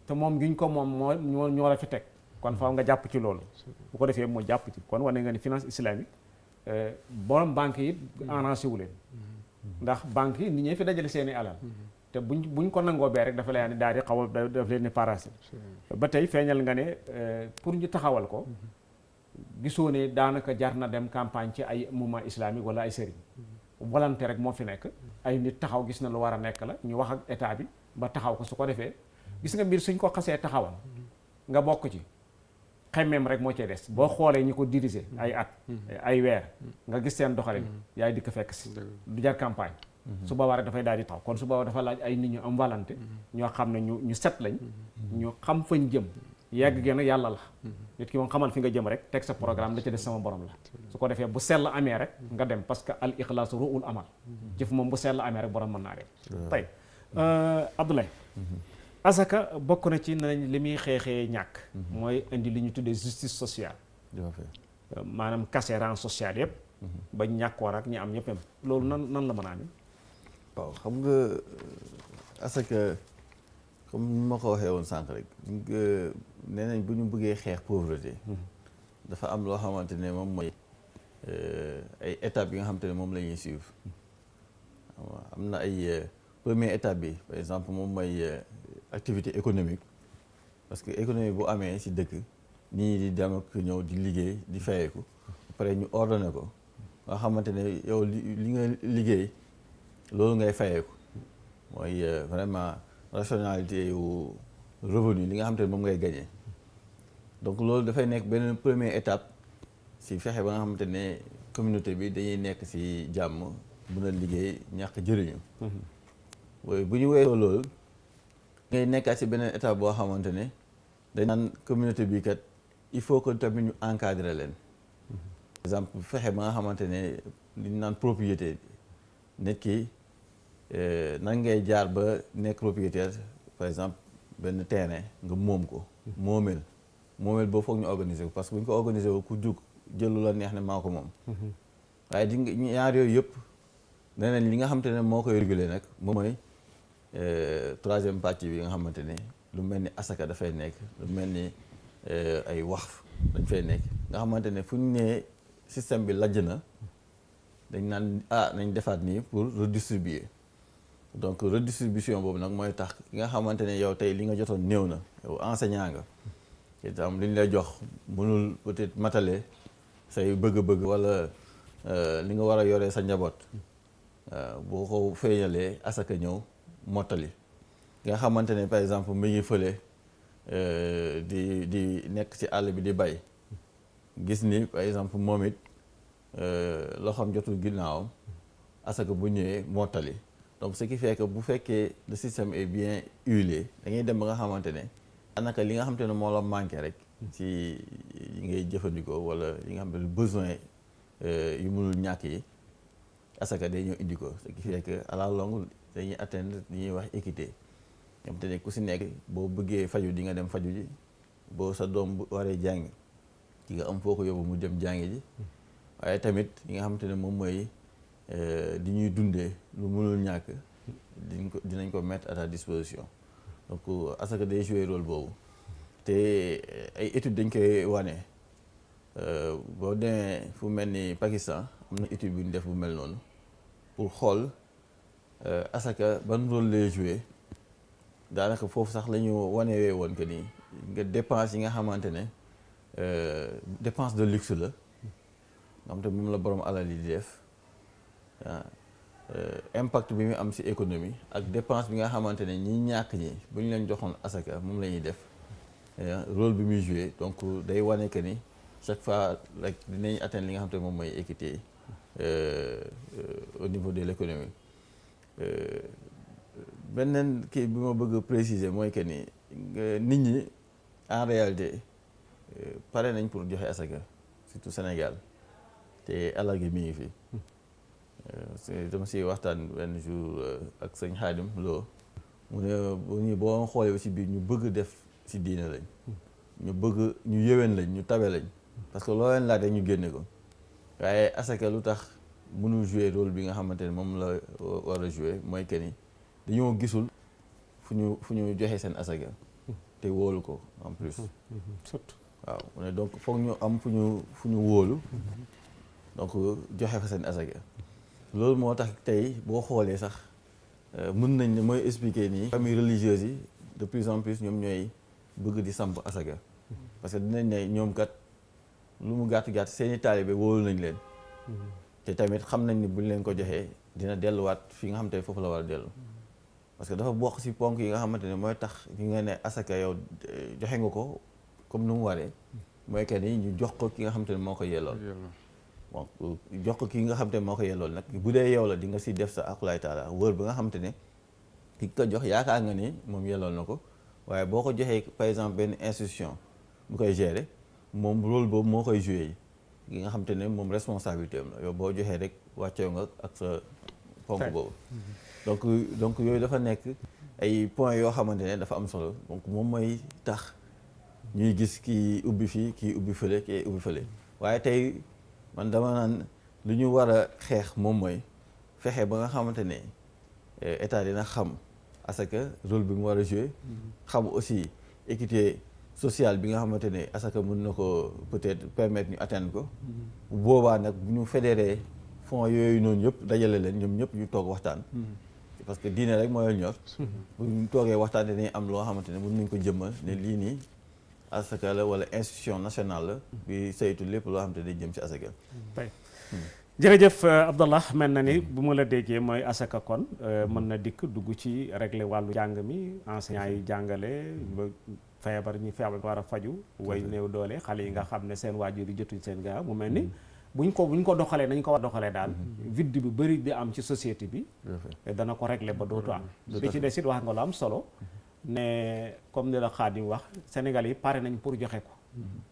te moom giñ ko moom ñoo la fi teg kon faw nga jàpp ci loolu bu ko defee moo jàpp ci kon wane nga ni finance islamique borom banque yi arrangé wu leen ndax banque yi nit ñi fi dajale seeni alal te buñ ko nangoo bee rek dafa lay ne daal di xaw a daf leen ni parasé ba tey feeñal nga ne pour ñu taxawal ko gisoo ne daanaka jar na dem campagne ci ay mouvement islamique wala ay sëriñ volonté rek moo fi nekk ay nit taxaw gis na lu war a nekk la ñu wax ak état bi ba taxaw ko su ko defee gis nga mbir suñ ko xasee taxawal nga bokk ci xemmeem rek moo cee des boo xoolee ñi ko diriger ay at ay weer nga gis seen doxalin yaay dikk fekk si du jar campagne su boobaa rek dafay daal di taxaw kon su boobaa dafa laaj ay nit ñu am volonté ñoo xam ne ñu set lañ ñu xam fañ jëm yegg gi nag yàlla la nit ki moom xamal fi nga jëm rek teg sa programme la ci des sama borom la su ko defee bu sell amee rek nga dem parce que al ixlaas ruul amal jëf moom bu sell amee rek borom mën naa dem tey Abdoulaye asaka bokk na ci nañ li muy xeexee ñàkk mooy indi li ñu tuddee justice sociale maanaam casser rang social yëpp ba ñàkkoon ak ñi am ñëpp loolu nan la mën a amee waaw xam nga asaka comme ni ma ko waxee woon sànq rek nee nañ bu ñu bëggee xeex pauvreté dafa am loo xamante ne moom mooy ay étapes yi nga xamante ne moom la ñuy suivre am na ay première étape bi par exemple moom mooy activité économique parce que économie bu amee ci dëkk nit ñi di dem ak ñëw di liggéey di fayeeku après ñu ordonné ko nga xamante ne yow li nga liggéey loolu ngay fayeeku mooy vraiment rationalité yu revenu li nga xamante ne moom ngay gagné donc loolu dafay nekk benn première étape ci fexe ba nga xamante ne communauté bi dañuy nekk ci jàmm mën a liggéey ñàkk jëriñu bu ñu weesoo loolu ngay nekkaat ci beneen étape boo xamante ne dañ naan communauté bi kat il faut que tamit ñu encadrer leen par exemple fexe ba nga xamante ne li ñu naan propriété nit ki nan ngay jaar ba nekk propriétaire par exemple benn terrain nga moom ko moomeel boo foog ñu organiser ko parce que bu ñu ko organiser ko ku jug jël lu la neex ne maa ko moom waaye di nga ñaar yooyu yëpp nee nañ li nga xamante ne moo koy réguler nag moom mooy troisième partie bi nga xamante ne lu mel ni asaka dafay nekk lu mel ni ay waqf dañ fay nekk nga xamante ne fu ñu nee système bi lajj na dañ naan nañ defaat nii pour redistribuer donc redistribution boobu nag mooy tax ki nga xamante ne yow tey li nga jotoon néew na yow enseignant nga itam li ñu lay jox mënul peut-être matale say bëgg-bëgg wala li nga war a yoree sa njaboot boo ko feeñalee asaka ñëw mottali nga xamante ne par exemple mi ngi fële di nekk ci àll bi di bay gis ni par exemple moom it loo xam jotul ginnaawam asaka bu ñëwee mottali donc ce qui fait que bu fekkee le système est bien huilé da ngay dem ba nga xamante ne anaka li nga xamante ne moo la manqué rek ci yi ngay jëfandikoo wala yi nga xam ne besoin yu mënul ñàkk yi asaka day ñëw indi ko ce qui fait que à la longue dañuy atteindre li ñuy wax équité xam te ne ku si nekk boo bëggee faju di nga dem faju ji boo sa doom bu waree jàng ci nga am foo ko yóbbu mu dem jàngi ji waaye tamit yi nga xamante ne moom mooy di ñuy dundee lu mënul ñàkk dinañ ko mettre à ta disposition donc asaka day jouer rôle boobu te ay études dañ koy wane boo demee fu mel ni Pakistan am na étude bu ñu def bu mel noonu pour xool asaka ban rôle lay jouer daanaka foofu sax la ñu wanewee woon que ni nga dépense yi nga xamante ne dépense de luxe la nga xam te moom la borom alal yi di def impact bi mu am ci économie ak dépense bi nga xamante ne ñi ñàkk ñi bu ñu leen joxoon asaka moom la ñuy def rôle bi muy jouer donc day wane que ni chaque fois rek dinañ atteindre li nga xamante ne moom mooy équité au niveau de l'économie beneen kii bi ma bëgg a préciser mooy que ni nit ñi en réalité pare nañ pour joxe asaka surtout Sénégal te alal gi mi ngi fi dama si waxtaan benn jour ak sëñ Xaadim Lo mu ne boo xoolee aussi biir ñu bëgg def si diine lañ ñu bëgg ñu yëwén lañ ñu tabe lañ parce que loo leen laaj rek ñu génne ko waaye asaka lu tax mënul jouer rôle bi nga xamante ne moom la war a jouer mooy que ni dañoo gisul fu ñu joxe seen asaka te wóolu ko en plus surtout waaw mu ne donc foog ñu am fu ñu wóolu donc joxe fa seen asaka loolu moo tax tey boo xoolee sax mën nañ ne mooy expliquer nii famille religieuse yi de plus en plus ñoom ñooy bëgg di samp asaka parce que dinañ ne ñoom kat lu mu gàtt seeni taalibe wóolu nañ leen te tamit xam nañ ni buñ leen ko joxee dina delluwaat fi nga xamante ne foofu la war a dellu parce que dafa bokk ci ponk yi nga xamante ne mooy tax ñi nga ne asaka yow joxe nga ko comme nu mu waree mooy que ni ñu jox ko ki nga xamante ne moo ko yellool bon jox ko ki nga xamante ne moo ko yellool nag bu dee yow la di nga ci def sa akulaay taala wër ba nga xamante ne ki ko jox yaakaar nga ni moom yellool na ko waaye boo ko joxee par exemple benn institution bu koy gérer moom rôle boobu moo koy joué yi nga xamante ne moom responsabilité am la yow boo joxee rek wàccoo nga ak sa ponk boobu donc yooyu dafa nekk ay points yoo xamante ne dafa am solo donc moom mooy tax ñuy gis kii ubbi fii kii ubbi fële kii ubbi fële waaye tey man dama naan lu ñu war a xeex moom mooy fexe ba nga xamante ne état dina xam asaka rôle bi mu war a jouer xam aussi équité sociale bi nga xamante ne asaka mën na ko peut-être permettre ñu atteindre ko bu boobaa nag bu ñu fédéré fonds yooyu noonu yëpp dajale leen ñoom ñëpp ñu toog waxtaan parce que diine rek moo leen ñor bu ñu toogee waxtaan dañuy am loo xamante ne mën nañ ko jëmmal ne lii nii asaka la wala institution nationale la bi saytu lépp loo xamante ne day jëm ci asaka jërëjëf Abdallah mel na ni bu ma la déggee mooy asaka kon mën na dikk dugg ci régler wàllu jàng mi enseignants yi jàngale ba ñi feebar war a faju way néew doole xale yi nga xam ne seen waajur yi jotuñ seen gaaw mu mel ni buñ ko doxalee nañ ko war doxalee daal vide bi bëri di am ci société bi dana ko régler ba dootu am bi ci des it wax nga lu am solo ne comme ni la Xaadim wax Sénégal yi pare nañ pour joxe ko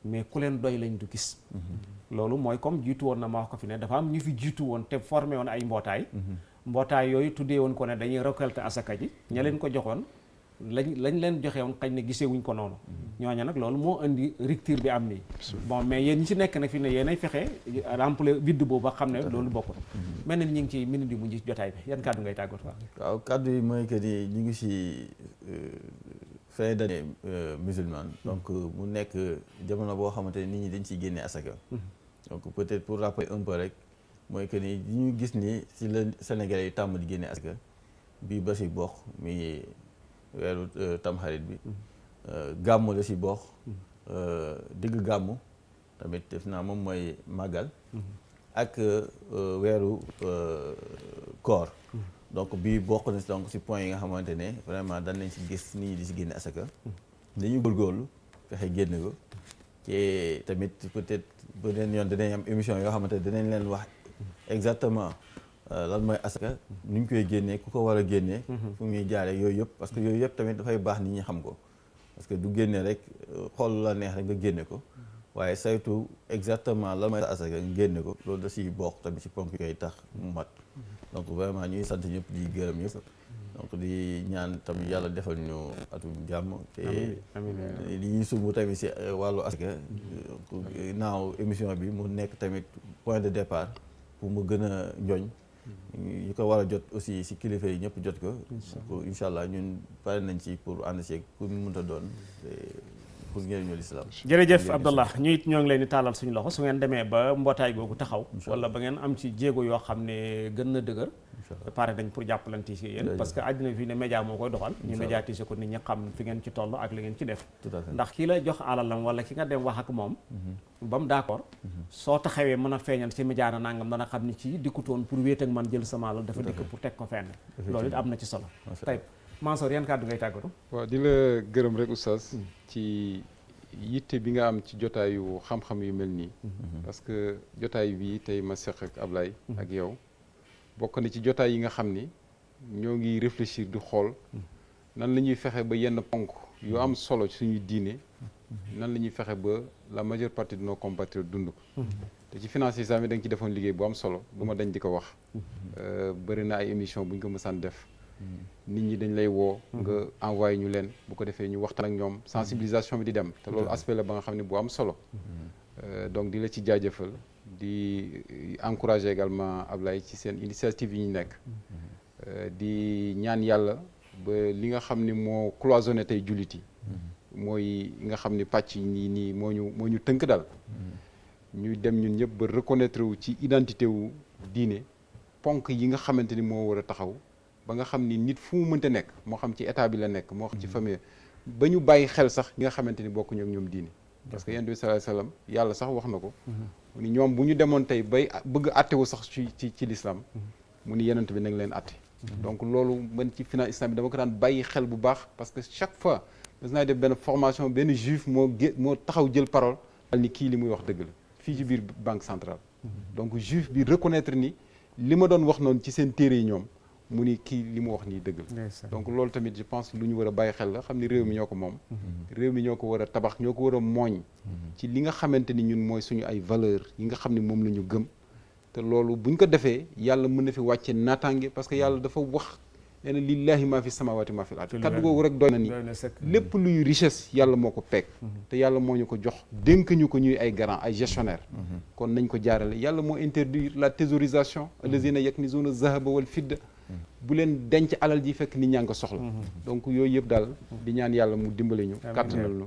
mais ku leen doy lañ du gis loolu mooy comme jiitu woon na ma wax ko fi ne dafa am ñu fi jiitu woon te formé woon ay mbootaay yooyu tuddee woon ko ne dañuy récolter asaka ji ña leen ko joxoon lañ leen joxe woon xañ ne gisee wuñ ko noonu ñooña nag loolu moo indi rupture bi am nii bon mais yéen ñi ci nekk nag fi ne yéenay fexe remplir vide boobu ba xam ne loolu bokkul mel na ni ñu ngi ci minute yi mu ngi jotaay bi yan kàddu ngay tàggat waaw kàddu yi mooy que ni ñu ngi ci fin d'année musulmane donc mu nekk jamono boo xamante ne nit ñi dañ ciy génnee asaka donc peut-être pour rappeler un peu rek mooy que ni ñu gis ni ci la Sénégalais yi tàmm di génne asaka bii ba ci bokk mi weeru tamxarit bi gàmmu la ci bokk digg gàmmu tamit def naa moom mooy màggal ak weeru koor donc bii bokk na donc ci point yi nga xamante ne vraiment dañ nañ ci gis nit ñi di ci génne asaka dañuy góorgóorlu fexe génne ko te tamit peut-être beneen yoon dinañ am émission yoo xamante ne dinañ leen wax exactement lan mooy asaka nu ñu koy génnee ku ko war a génnee fu ñuy jaaree yooyu yëpp parce que yooyu yëpp tamit dafay baax nit ñi xam ko parce que du génne rek xool la neex rek nga génne ko waaye saytu exactement lan mooy asaka nga génne ko loolu da ciy bokk tamit ci ponk koy tax mu mat donc vraiment ñuy sant ñëpp di gërëm ñëpp donc di ñaan tamit yàlla defal ñu atum jàmm te li ñuy sumb tamit ci wàllu asaka naaw émission bi mu nekk tamit point de départ pour mu gën a njoñ ñu ko war a jot aussi ci kilifa yi ñëpp jot ko incha allah ñun pare nañ ci pour ànd ci ku mu mënta doon pour njëriñu l'islam. jërëjëf Abdallah ñu it ñoo ngi leen di tàllal suñu loxo su ngeen demee ba mbootaay googu taxaw wala ba ngeen am ci jéego yoo xam ne gën na dëgër pare dañ pour jàppalante ci yéen parce que àddina fii ne média moo koy doxal ñu médiatiser ko nit ñi xam fi ngeen ci toll ak li ngeen ci def ndax ki la jox alalam wala ki nga dem wax ak moom ba mu d'accord soo taxawee mën a feeñal ci média na nangam dana xam ni ci dikkutoon pour wéet ak man jël sama alal dafa dikk pour teg ko fenn loolu it am na ci solo tey Mansour yan kàddu ngay tàggatu waaw di la gërëm rek oustaz ci yitte bi nga am ci jotaayu xam-xam yu mel nii parce que jotaay bi tey ma seq ak Ablaye ak yow bokk na ci jotaay yi nga xam ni ñoo ngi réfléchir di xool nan la ñuy fexe ba yenn ponk yu am solo suñu diine nan la ñuy fexe ba la majeure partie de nos compatriotes dund ko te ci finance islamique da nga ci defoon liggéey bu am solo du ma dañ di ko wax bëri na ay émission bu ñu ko mësaan def nit ñi dañ lay woo nga envoyé ñu leen bu ko defee ñu waxtaan ak ñoom sensibilisation bi di dem te loolu aspect la ba nga xam ne bu am solo donc di la ci jaajëfal di encourager également Ablaye ci seen initiative yi ñu nekk di ñaan yàlla ba li nga xam ni moo cloisonné tey jullit yi mooy nga xam ni pàcc yi nii moo ñu tënk daal ñuy dem ñun ñëpp ba reconnaître wu ci identité wu diine ponk yi nga xamante ni moo war a taxaw ba nga xam ni nit fu mu mënta nekk moo xam ci état bi la nekk moo xam ci famille ba ñu bàyyi xel sax ñi nga xamante ni bokkuñu ak ñoom diine parce que yonent bi sallallahu alayhi wasallam yàlla sax wax na ko mu ni ñoom bu ñu demoon tey bay bëgg attewu sax ci l'islam mu ni yonent bi na nga leen atte donc loolu man ci finance islam bi dama ko daan bàyyi xel bu baax parce que chaque fois mas naa def benn formation benn juif moo taxaw jël parole al ni kii li muy wax dëgg la fii ci biir banque centrale donc juif bi reconnaître ni li ma doon wax noonu ci seen téere yi ñoom mu ni kii li mu wax nii dëgg la donc loolu tamit je pense lu ñu war a bàyyi xel la xam ni réew mi ñoo ko moom réew mi ñoo ko war a tabax ñoo ko war a mooñ ci li nga xamante ni ñun mooy suñu ay valeur yi nga xam ne moom la ñu gëm te loolu buñ ko defee yàlla mën na fi wàcce naataange parce que yàlla dafa wax nee na lillahi maa fi samawati maa fi l ard kaddu googu rek doy na ni lépp luy richesse yàlla moo ko peeg te yàlla moo ñu ko jox dénk ñu ko ñuy ay garant ay gestionnaire kon nañ ko jaarale yàlla moo interdire la thésaurisation allazina yaknizuna zahaba wal fidda bu leen denc alal ji fekk nit ñaa ngi ko soxla donc yooyu yëpp daal di ñaan yàlla mu dimbale ñu kàttanal ñu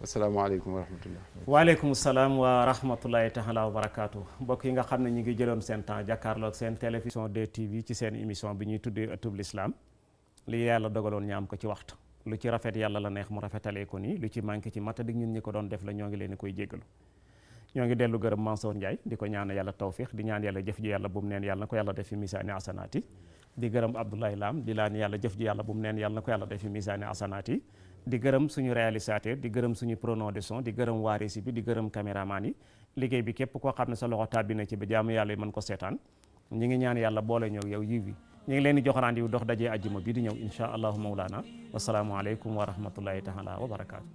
asalaamaaleykum wa rahmatullah waaleykum salaam wa rahmatullahi taala wa barakaatu mbokk yi nga xam ne ñu ngi jëloon seen temps jàkkaarloog seen télévision DTV ci seen émission bi ñuy tuddee ëttub l'islam li yàlla dogaloon ñu am ko ci waxtu lu ci rafet yàlla la neex mu rafetalee ko nii lu ci manqué ci matadik ñun ñi ko doon def la ñoo ngi leen koy jéggalu ñoo ngi dellu gërëm Mansour Ndiaye di ko ñaan yàlla tawfiq di ñaan yàlla jëf ji yàlla bu mu neen yàlla na ko yàlla def fi misaani asanaati di gërëm Abdoulaye Lam di laan yàlla jëf ji yàlla bu mu neen yàlla na ko yàlla def fi misaani asanaati di gërëm suñu réalisateur di gërëm suñu preneur de son di gërëm waarisi bi di gërëm caméraman yi liggéey bi képp koo xam ne sa loxo tàbbi na ci ba jaamu yàlla yi mën ko seetaan ñi ngi ñaan yàlla boole ñëw yow yiw wi ñu ngi leen di jox rendez-vous dox dajee ajjuma bi di ñëw insha allahu mawlana wasalaamu aleykum wa rahmatullahi taala wa barakaatu.